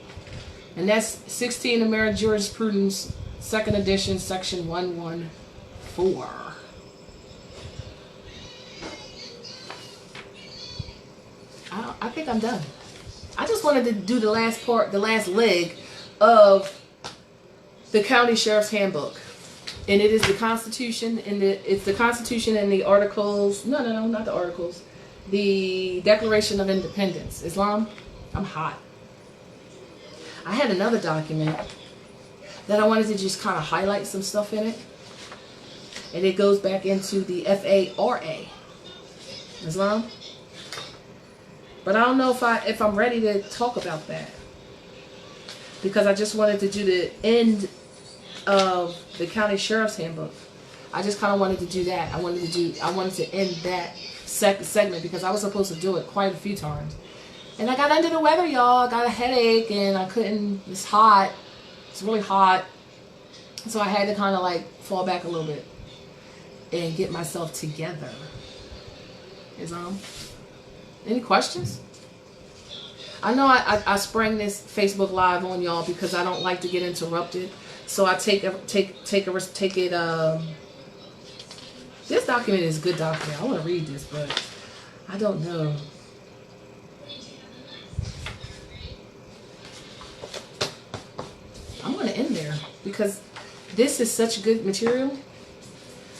And that's 16 American Jurisprudence, 2nd edition, section 114. I think I'm done. I just wanted to do the last part, the last leg of the County Sheriff's Handbook. And it is the Constitution, and it's the Constitution and the Articles. No, not the Articles. The Declaration of Independence. Islam. I'm hot. I had another document that I wanted to just kind of highlight some stuff in it. And it goes back into the FARA. Islam. But I don't know if I'm ready to talk about that, because I just wanted to do the end of the county sheriff's handbook. I just kind of wanted to do that. I wanted to end that segment because I was supposed to do it quite a few times. And I got under the weather, y'all. I got a headache and I couldn't. It's hot. It's really hot. So I had to kind of like fall back a little bit and get myself together. Any questions? I know I sprang this Facebook Live on y'all because I don't like to get interrupted. So I take it. This document is a good document. I want to read this, but I don't know. I'm going to end there because this is such good material.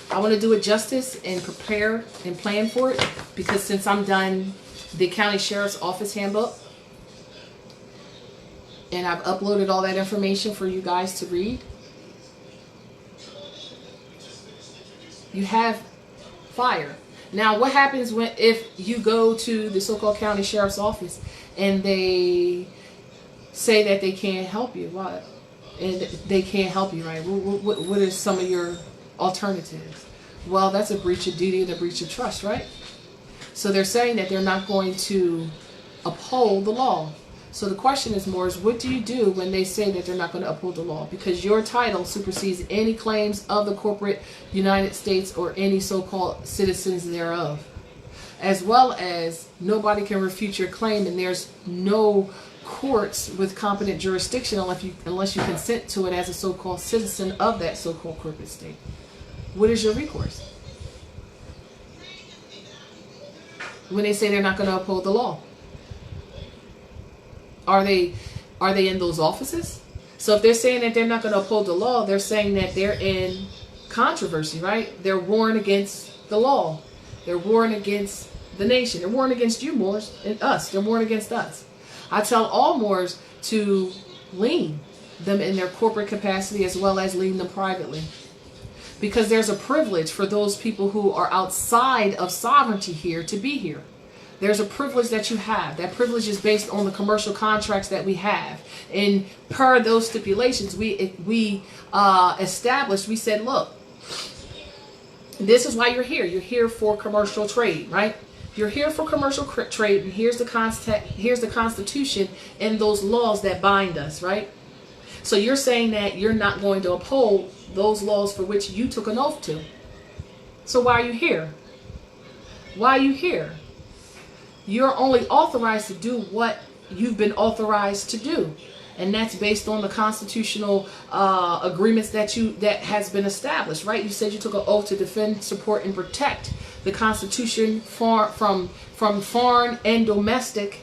I want to do it justice and prepare and plan for it, because since I'm done the county sheriff's office handbook and I've uploaded all that information for you guys to read, you have fire. Now, what happens if you go to the so-called county sheriff's office and they say that they can't help you? What? And they can't help you, right? What are some of your alternatives? Well, that's a breach of duty and a breach of trust, right? So they're saying that they're not going to uphold the law. So the question is more is, what do you do when they say that they're not going to uphold the law? Because your title supersedes any claims of the corporate United States or any so-called citizens thereof. As well as nobody can refute your claim, and there's no courts with competent jurisdiction unless you consent to it as a so-called citizen of that so-called corporate state. What is your recourse when they say they're not going to uphold the law? Are they in those offices? So if they're saying that they're not going to uphold the law, they're saying that they're in controversy, right? They're warring against the law. They're warring against the nation. They're warring against you, Moors, and us. They're warring against us. I tell all Moors to lien them in their corporate capacity as well as lien them privately. Because there's a privilege for those people who are outside of sovereignty here to be here. There's a privilege that you have. That privilege is based on the commercial contracts that we have. And per those stipulations, we established, we said, look, this is why you're here. You're here for commercial trade, right? You're here for commercial trade, and here's the Constitution and those laws that bind us, right? So you're saying that you're not going to uphold those laws for which you took an oath to. So why are you here? Why are you here? You're only authorized to do what you've been authorized to do. And that's based on the constitutional agreements that has been established, right? You said you took an oath to defend, support, and protect the Constitution from foreign and domestic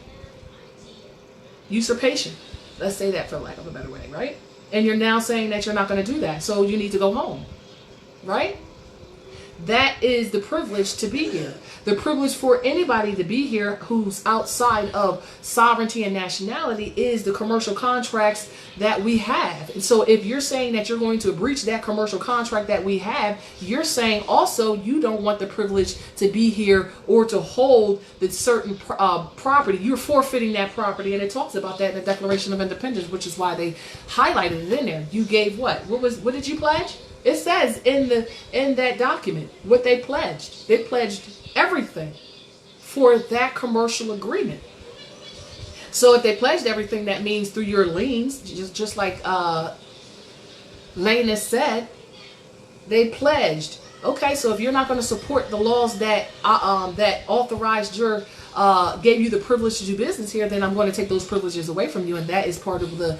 usurpation. Let's say that for lack of a better way, right? And you're now saying that you're not going to do that, so you need to go home, right? That is the privilege to be here. The privilege for anybody to be here who's outside of sovereignty and nationality is the commercial contracts that we have. And so if you're saying that you're going to breach that commercial contract that we have, you're saying also you don't want the privilege to be here or to hold the certain property. You're forfeiting that property, and it talks about that in the Declaration of Independence, which is why they highlighted it in there. You gave what? What did you pledge? It says in that document what they pledged. They pledged everything for that commercial agreement. So if they pledged everything, that means through your liens, just like Lane has said, they pledged. Okay, so if you're not going to support the laws that authorized gave you the privilege to do business here, then I'm going to take those privileges away from you, and that is part of the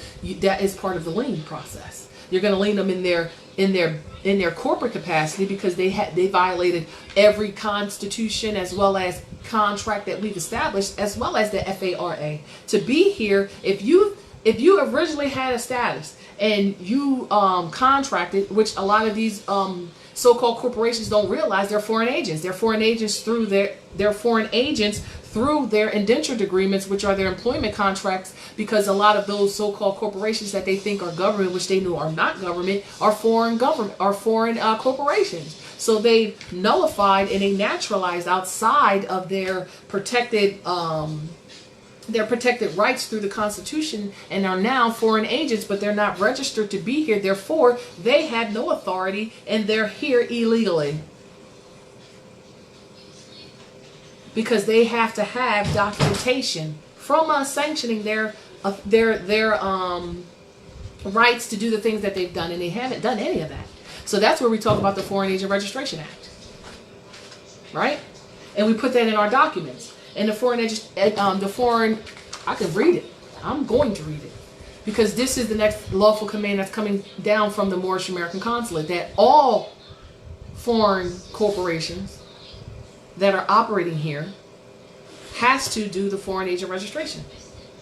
lien process. You're going to lien them in their corporate capacity because they violated every constitution as well as contract that we've established, as well as the FARA. To be here, if you originally had a status and you contracted, which a lot of these so-called corporations don't realize, they're foreign agents. They're foreign agents through their indentured agreements, which are their employment contracts, because a lot of those so-called corporations that they think are government, which they know are not government, are foreign corporations. So they've nullified and they naturalized outside of their protected their protected rights through the Constitution and are now foreign agents, but they're not registered to be here. Therefore, they have no authority and they're here illegally. Because they have to have documentation from us sanctioning their rights to do the things that they've done, and they haven't done any of that. So that's where we talk about the Foreign Agent Registration Act, right? And we put that in our documents. And the foreign, I can read it. I'm going to read it because this is the next lawful command that's coming down from the Moorish American Consulate, that all foreign corporations that are operating here has to do the foreign agent registration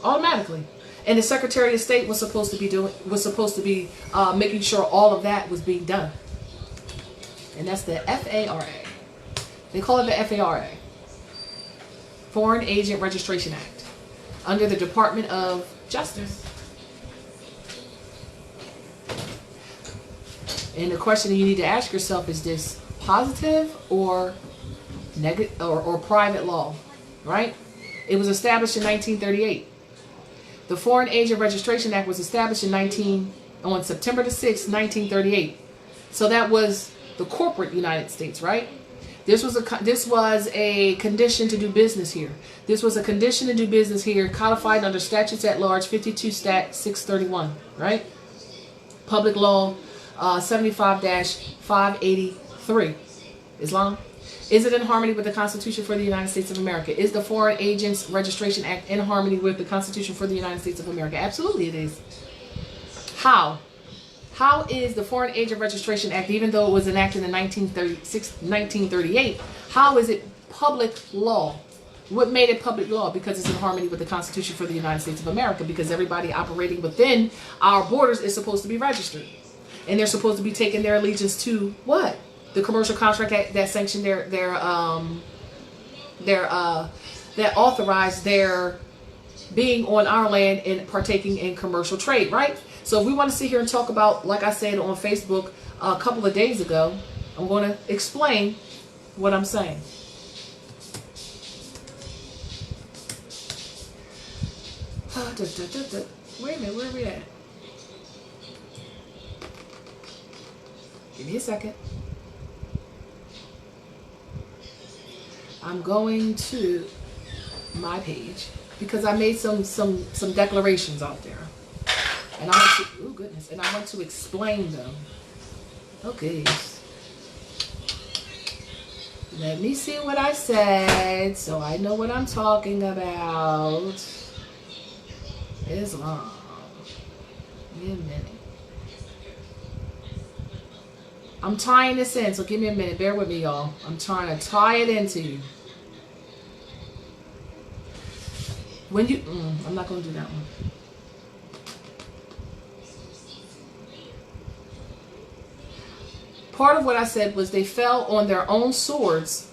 automatically. And the Secretary of State was supposed to be making sure all of that was being done. And that's the FARA. They call it the FARA, Foreign Agent Registration Act, under the Department of Justice. And the question that you need to ask yourself is this positive or negative or private law, right? It was established in 1938. The Foreign Agent Registration Act was established on September the 6th, 1938. So that was the corporate United States, right? This was a condition to do business here. This was a condition to do business here, codified under Statutes at Large 52 Stat 631, right? Public Law 75-583. Islam. Is it in harmony with the Constitution for the United States of America? Is the Foreign Agents Registration Act in harmony with the Constitution for the United States of America? Absolutely it is. How? How is the Foreign Agent Registration Act, even though it was enacted in 1938, how is it public law? What made it public law? Because it's in harmony with the Constitution for the United States of America, because everybody operating within our borders is supposed to be registered. And they're supposed to be taking their allegiance to what? The commercial contract that sanctioned that authorized their being on our land and partaking in commercial trade, right? So if we want to sit here and talk about, like I said on Facebook a couple of days ago, I'm going to explain what I'm saying. Wait a minute, where are we at? Give me a second. I'm going to my page because I made some declarations out there, and I want to, oh goodness, and I want to explain them. Okay, let me see what I said so I know what I'm talking about. Islam. Give me a minute. I'm tying this in, so give me a minute. Bear with me, y'all. I'm trying to tie it into you. When you, I'm not going to do that one. Part of what I said was they fell on their own swords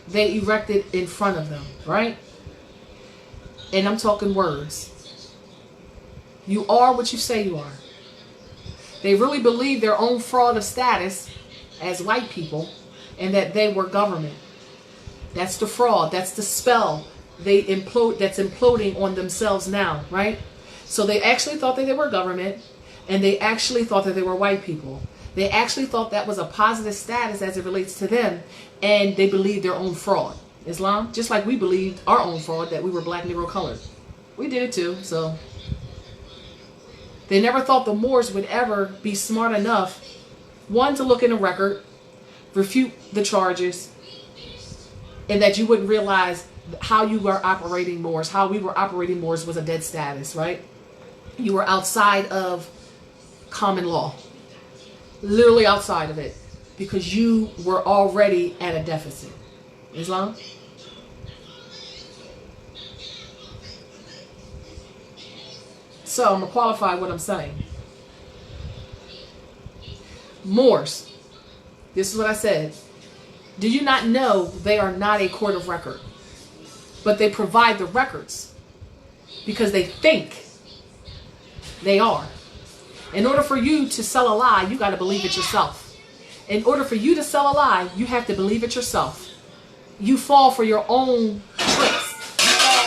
they erected in front of them, right? And I'm talking words. You are what you say you are. They really believed their own fraud of status as white people and that they were government. That's the fraud. That's the spell that's imploding on themselves now, right? So they actually thought that they were government, and they actually thought that they were white people. They actually thought that was a positive status as it relates to them, and they believed their own fraud. Islam, just like we believed our own fraud that we were black, Negro, colored. We did it too, so. They never thought the Moors would ever be smart enough, one, to look in a record, refute the charges, and that you wouldn't realize how you were operating Moors. How we were operating Moors was a dead status, right? You were outside of common law. Literally outside of it. Because you were already at a deficit. Islam? So I'm going to qualify what I'm saying. Moors. This is what I said. Do you not know they are not a court of record? But they provide the records because they think they are. In order for you to sell a lie, you got to believe it yourself. In order for you to sell a lie, you have to believe it yourself. You fall for your own tricks. You fall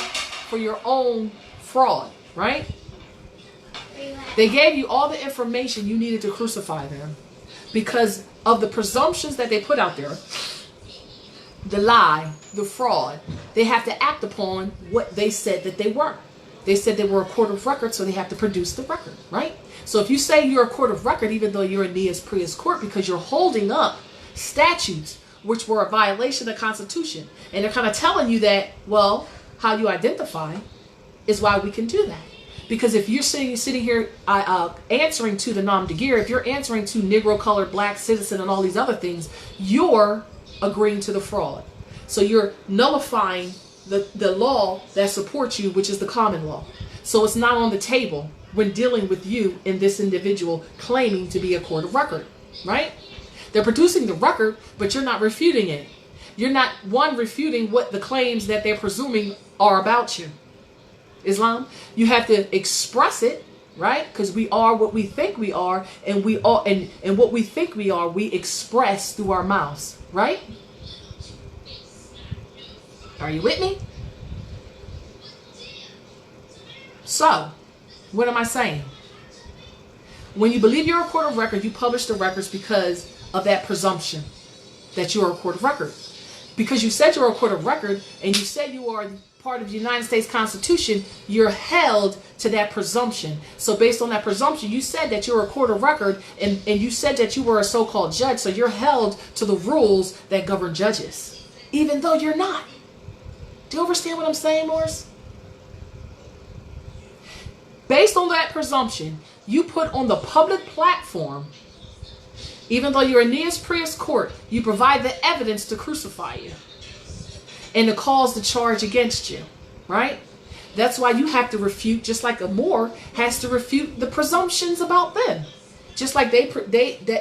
for your own fraud, right? They gave you all the information you needed to crucify them because of the presumptions that they put out there. The lie, the fraud. They have to act upon what they said that they were. They said they were a court of record, so they have to produce the record, right? So if you say you're a court of record, even though you're a Nias Prius court, because you're holding up statutes which were a violation of the Constitution, and they're kind of telling you that, well, how you identify is why we can do that. Because if you're sitting here answering to the nom de guerre, if you're answering to Negro, colored, black, citizen, and all these other things, you're agreeing to the fraud. So you're nullifying the law that supports you, which is the common law. So it's not on the table when dealing with you and this individual claiming to be a court of record, right? They're producing the record, but you're not refuting it. You're not, one, refuting what the claims that they're presuming are about you. Islam, you have to express it, right? Because we are what we think we are, and we are, and what we think we are, we express through our mouths, right? Are you with me? So, what am I saying? When you believe you're a court of record, you publish the records because of that presumption that you're a court of record. Because you said you're a court of record and you said you are part of the United States Constitution, you're held to that presumption. So based on that presumption, you said that you're a court of record and you said that you were a so-called judge. So you're held to the rules that govern judges, even though you're not. Do you understand what I'm saying, Morris? Based on that presumption, you put on the public platform, even though you're a Nias Prius court, you provide the evidence to crucify you and to cause the charge against you, right? That's why you have to refute, just like a Moor has to refute the presumptions about them. Just like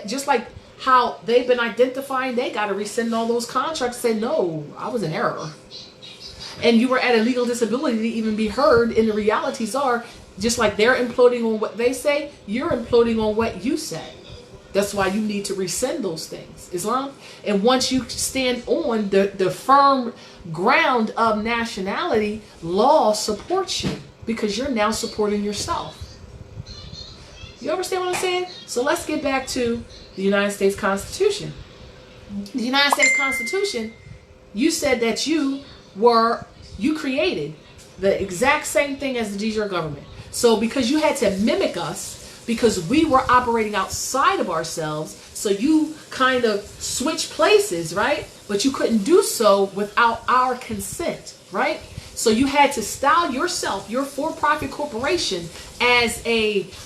just like how they've been identifying, they got to rescind all those contracts and say, no, I was in error. And you were at a legal disability to even be heard, and the realities are, just like they're imploding on what they say, you're imploding on what you say. That's why you need to rescind those things, Islam. And once you stand on the firm ground of nationality, law supports you because you're now supporting yourself. You understand what I'm saying? So let's get back to the United States Constitution. The United States Constitution, you said that you created the exact same thing as the de jure government. So because you had to mimic us, because we were operating outside of ourselves, so you kind of switched places, right? But you couldn't do so without our consent, right? So you had to style yourself, your for-profit corporation, as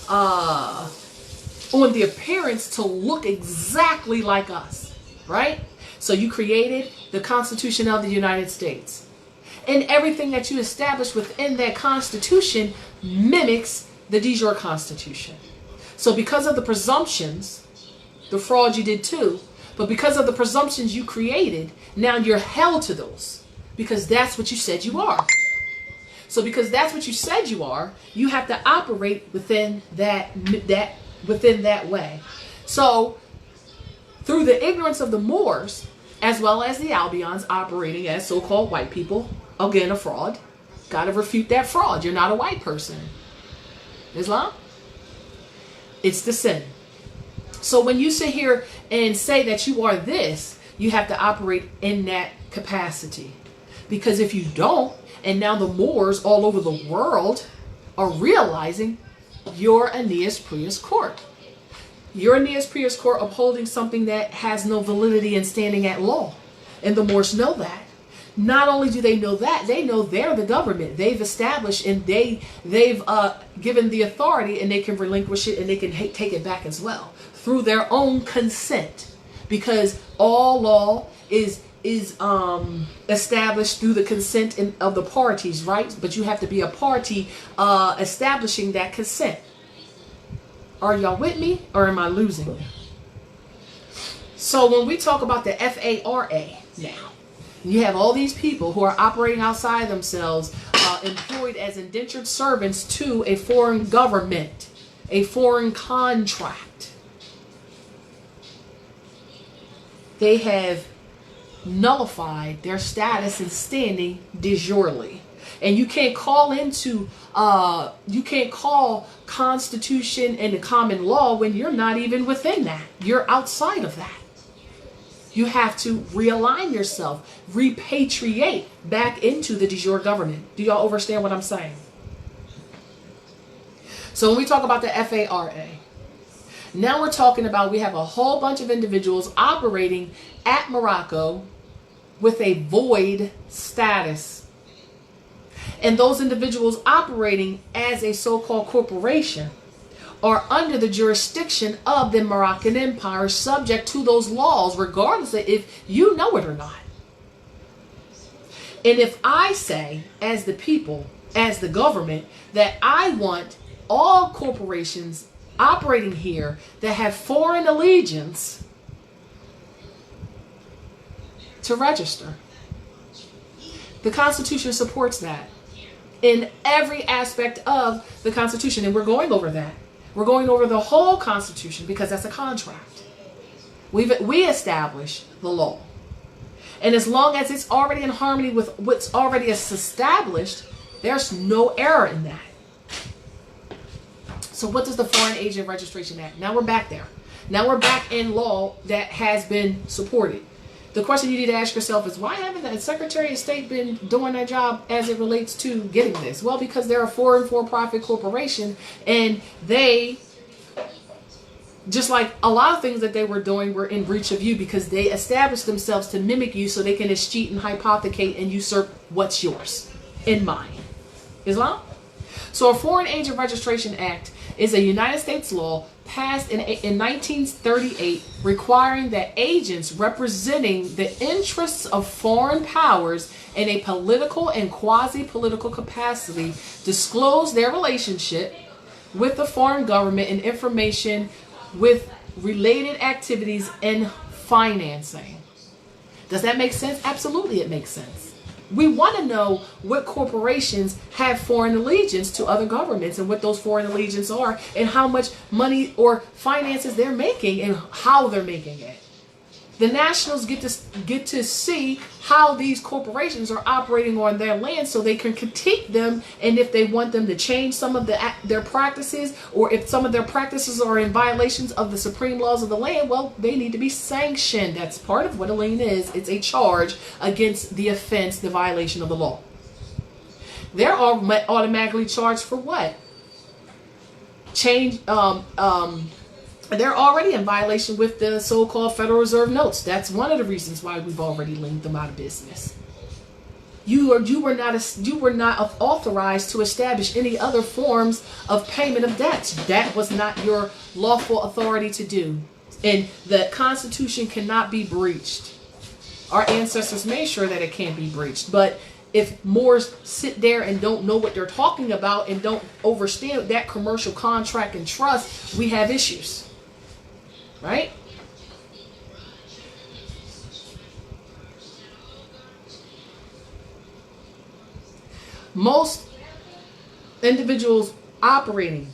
on the appearance to look exactly like us, right? So you created the Constitution of the United States. And everything that you establish within that Constitution mimics the de jure Constitution. So because of the presumptions, the fraud you did too, but because of the presumptions you created, now you're held to those because that's what you said you are. So because that's what you said you are, you have to operate within that way. So through the ignorance of the Moors, as well as the Albions operating as so-called white people, again, a fraud. Got to refute that fraud. You're not a white person. Islam? It's the sin. So when you sit here and say that you are this, you have to operate in that capacity. Because if you don't, and now the Moors all over the world are realizing you're a Nias Prius court. You're a Nias Prius court upholding something that has no validity and standing at law. And the Moors know that. Not only do they know that, they know they're the government. They've established and they've given the authority, and they can relinquish it and they can take it back as well through their own consent, because all law is established through the consent of the parties, right? But you have to be a party establishing that consent. Are y'all with me, or am I losing you? So when we talk about the FARA now, you have all these people who are operating outside themselves, employed as indentured servants to a foreign government, a foreign contract. They have nullified their status and standing de jurely. And you can't call Constitution and the common law when you're not even within that. You're outside of that. You have to realign yourself, repatriate back into the de jure government. Do y'all understand what I'm saying? So when we talk about the FARA, now we're talking about we have a whole bunch of individuals operating at Morocco with a void status. And those individuals operating as a so-called corporation are under the jurisdiction of the Moroccan Empire, subject to those laws, regardless of if you know it or not. And if I say, as the people, as the government, that I want all corporations operating here that have foreign allegiance to register, the Constitution supports that in every aspect of the Constitution. And we're going over that. We're going over the whole Constitution because that's a contract. We establish the law. And as long as it's already in harmony with what's already established, there's no error in that. So what does the Foreign Agent Registration Act? Now we're back there. Now we're back in law that has been supported. The question you need to ask yourself is, why haven't the Secretary of State been doing their job as it relates to getting this? Well, because they're a foreign for-profit corporation, and they, just like a lot of things that they were doing, were in breach of you because they established themselves to mimic you so they can cheat and hypothecate and usurp what's yours in mine. Islam? So a Foreign Agent Registration Act is a United States law passed in 1938 requiring that agents representing the interests of foreign powers in a political and quasi-political capacity disclose their relationship with the foreign government and information with related activities and financing. Does that make sense? Absolutely, it makes sense. We want to know what corporations have foreign allegiance to other governments and what those foreign allegiance are and how much money or finances they're making and how they're making it. The nationals get to see how these corporations are operating on their land so they can critique them, and if they want them to change some of their practices, or if some of their practices are in violations of the supreme laws of the land, well, they need to be sanctioned. That's part of what a lien is. It's a charge against the offense, the violation of the law. They're automatically charged for what? They're already in violation with the so-called Federal Reserve notes. That's one of the reasons why we've already linked them out of business. You were not authorized to establish any other forms of payment of debts. That was not your lawful authority to do. And the Constitution cannot be breached. Our ancestors made sure that it can't be breached. But if Moors sit there and don't know what they're talking about and don't understand that commercial contract and trust, we have issues. Right? Most individuals operating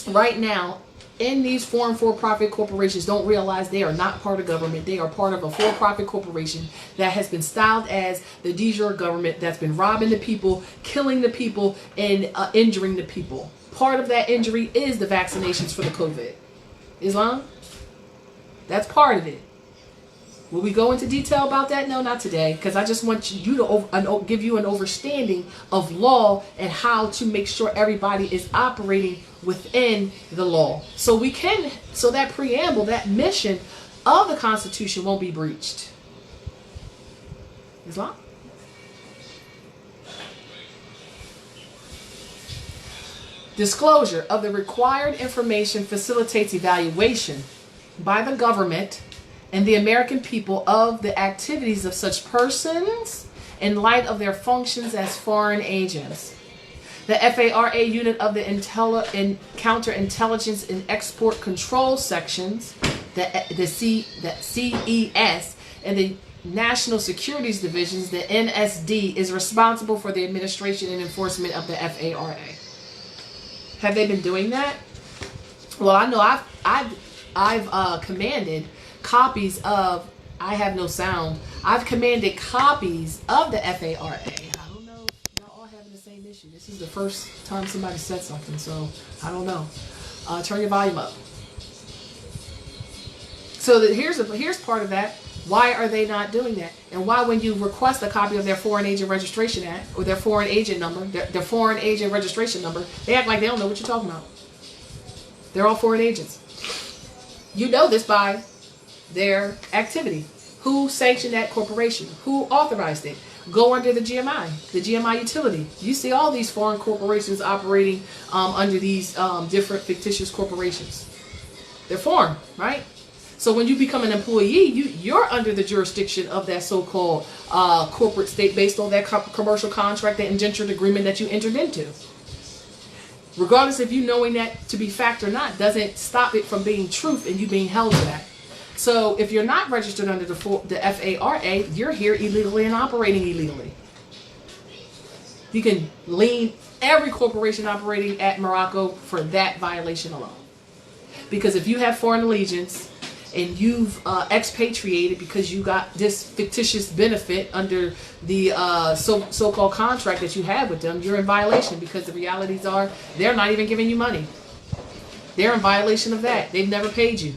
right now in these foreign for-profit corporations don't realize they are not part of government. They are part of a for-profit corporation that has been styled as the de jure government that's been robbing the people, killing the people, and injuring the people. Part of that injury is the vaccinations for the COVID. Islam? That's part of it. Will we go into detail about that? No, not today, because I just want you to give you an understanding of law and how to make sure everybody is operating within the law. So that preamble, that mission of the Constitution won't be breached. Islam? Disclosure of the required information facilitates evaluation by the government and the American people of the activities of such persons in light of their functions as foreign agents. The FARA unit of the Counterintelligence and Export Control Sections, the CES, and the National Securities Divisions, the NSD, is responsible for the administration and enforcement of the FARA. Have they been doing that? Well, I know I've commanded copies of, I have no sound, I've commanded copies of the FARA. I don't know if y'all all have This is the first time somebody said something, so I don't know. Turn your volume up. So here's part of that. Why are they not doing that? And why, when you request a copy of their Foreign Agent Registration Act or their Foreign Agent number, their Foreign Agent Registration number, they act like they don't know what you're talking about. They're all foreign agents. You know this by their activity. Who sanctioned that corporation? Who authorized it? Go under the GMI utility. You see all these foreign corporations operating under these different fictitious corporations. They're foreign, right? So when you become an employee, you're under the jurisdiction of that so-called corporate state based on that commercial contract, that indentured agreement that you entered into. Regardless if you knowing that to be fact or not, doesn't stop it from being truth and you being held to that. So if you're not registered under the FARA, you're here illegally and operating illegally. You can lien every corporation operating at Morocco for that violation alone. Because if you have foreign allegiance and you've expatriated because you got this fictitious benefit under the so-called contract that you have with them, you're in violation, because the realities are they're not even giving you money. They're in violation of that. They've never paid you.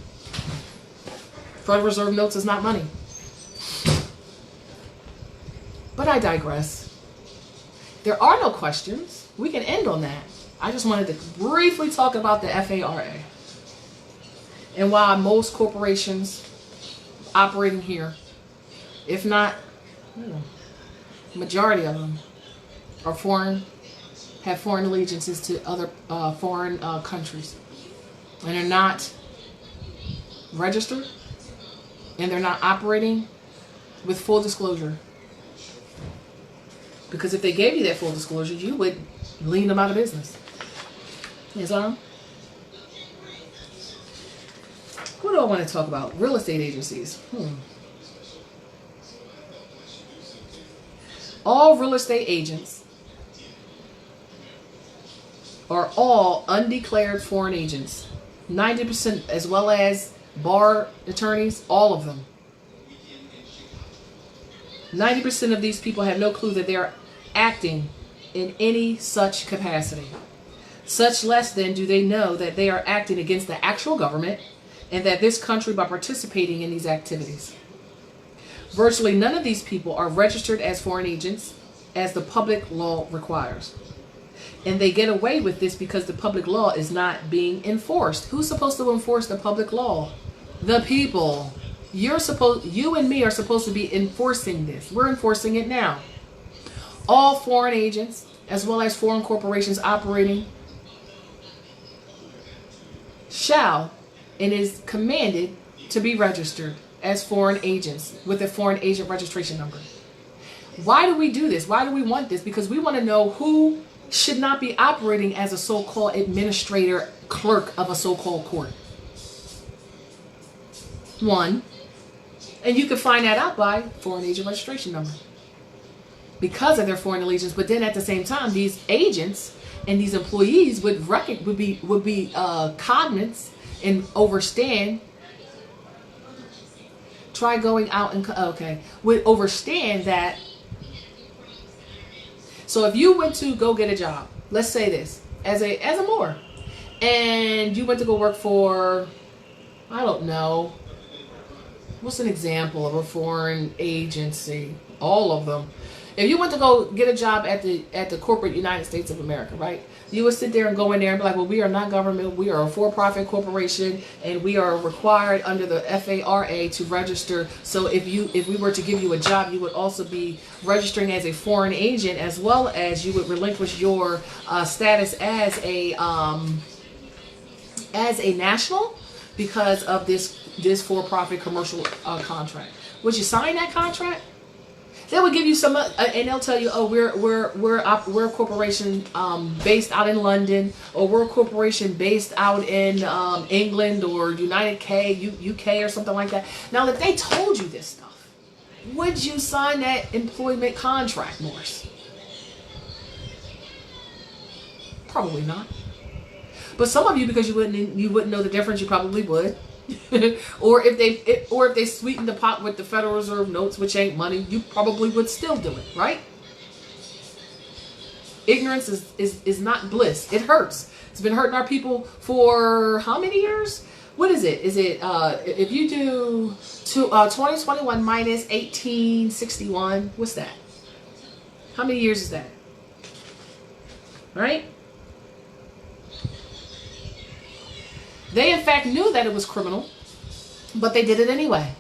Federal Reserve notes is not money. But I digress. There are no questions. We can end on that. I just wanted to briefly talk about the FARA and why most corporations operating here, if not majority of them, are foreign, have foreign allegiances to other foreign countries, and are not registered, and they're not operating with full disclosure. Because if they gave you that full disclosure, you would lean them out of business. Yes, what do I want to talk about? Real estate agencies. All real estate agents are all undeclared foreign agents. 90%, as well as bar attorneys, all of them. 90% of these people have no clue that they're acting in any such capacity. Such less then do they know that they are acting against the actual government and that this country by participating in these activities. Virtually none of these people are registered as foreign agents as the public law requires. And they get away with this because the public law is not being enforced. Who's supposed to enforce the public law? The people. You and me are supposed to be enforcing this. We're enforcing it now. All foreign agents, as well as foreign corporations operating, shall and is commanded to be registered as foreign agents with a foreign agent registration number. Why do we do this? Why do we want this? Because we want to know who should not be operating as a so-called administrator, clerk of a so-called court. One. And you can find that out by foreign agent registration number, because of their foreign allegiance. But then at the same time, these agents and these employees would be cognizant and overstand. Try going out and would overstand that. So if you went to go get a job, let's say this as a Moor, and you went to go work for, I don't know, what's an example of a foreign agency? All of them. If you went to go get a job at the corporate United States of America, right? You would sit there and go in there and be like, well, we are not government. We are a for-profit corporation, and we are required under the FARA to register. So if we were to give you a job, you would also be registering as a foreign agent, as well as you would relinquish your status as a national because of this for-profit commercial contract. Would you sign that contract? They would give you some, and they'll tell you, oh, we're a corporation based out in London, or we're a corporation based out in England or UK or something like that. Now that they told you this stuff, would you sign that employment contract, Morris? Probably not. But some of you, because you wouldn't know the difference, you probably would. or if they sweeten the pot with the Federal Reserve notes, which ain't money, you probably would still do it, right? Ignorance is not bliss. It hurts. It's been hurting our people for how many years? What is it? Is it if you do 2021 minus 1861? What's that? How many years is that? Right? They in fact knew that it was criminal, but they did it anyway.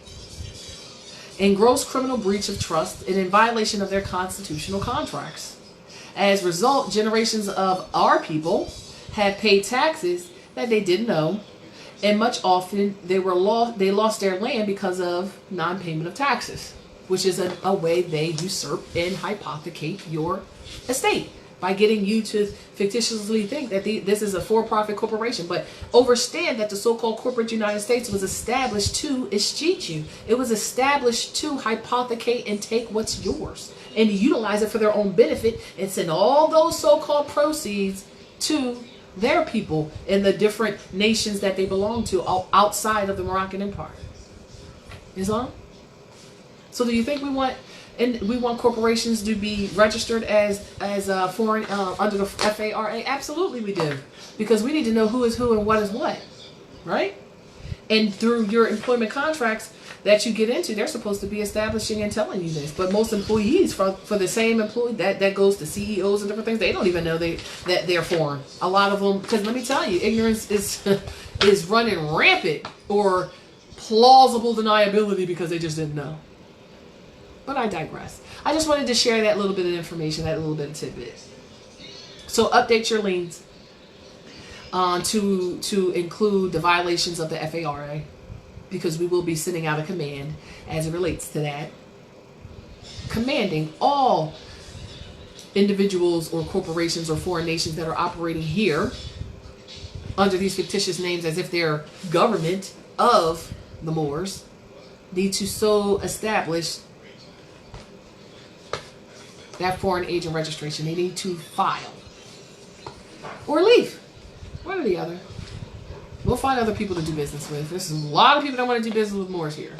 In gross criminal breach of trust and in violation of their constitutional contracts. As a result, generations of our people had paid taxes that they didn't know, and much often they lost their land because of non-payment of taxes, which is a way they usurp and hypothecate your estate by getting you to fictitiously think that this is a for-profit corporation. But understand that the so-called corporate United States was established to escheat you. It was established to hypothecate and take what's yours and utilize it for their own benefit and send all those so-called proceeds to their people in the different nations that they belong to outside of the Moroccan Empire. Islam? So do you think we want corporations to be registered as foreign under the FARA? Absolutely we do. Because we need to know who is who and what is what. Right? And through your employment contracts that you get into, they're supposed to be establishing and telling you this. But most employees, for the same employee, that goes to CEOs and different things, they don't even know that they're foreign. A lot of them, because let me tell you, ignorance is running rampant, or plausible deniability because they just didn't know. But I digress. I just wanted to share that little bit of information, that little bit of tidbit. So update your liens to include the violations of the FARA, because we will be sending out a command as it relates to that, commanding all individuals or corporations or foreign nations that are operating here under these fictitious names as if they're government of the Moors, need to so establish that foreign agent registration. They need to file or leave, one or the other. We'll find other people to do business with. There's a lot of people that want to do business with Moors here.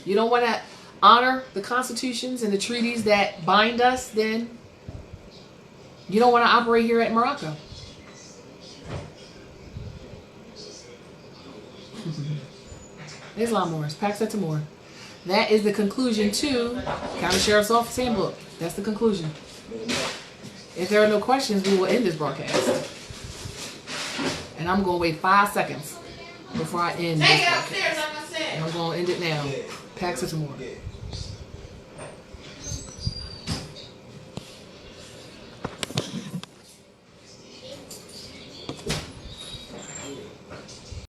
You don't want to honor the constitutions and the treaties that bind us, then you don't want to operate here at Morocco. Islam Moors, Pax et Timor. That is the conclusion to County Sheriff's Office Handbook. That's the conclusion. If there are no questions, we will end this broadcast. And I'm going to wait 5 seconds before I end this broadcast. And I'm going to end it now. Pax et Timor.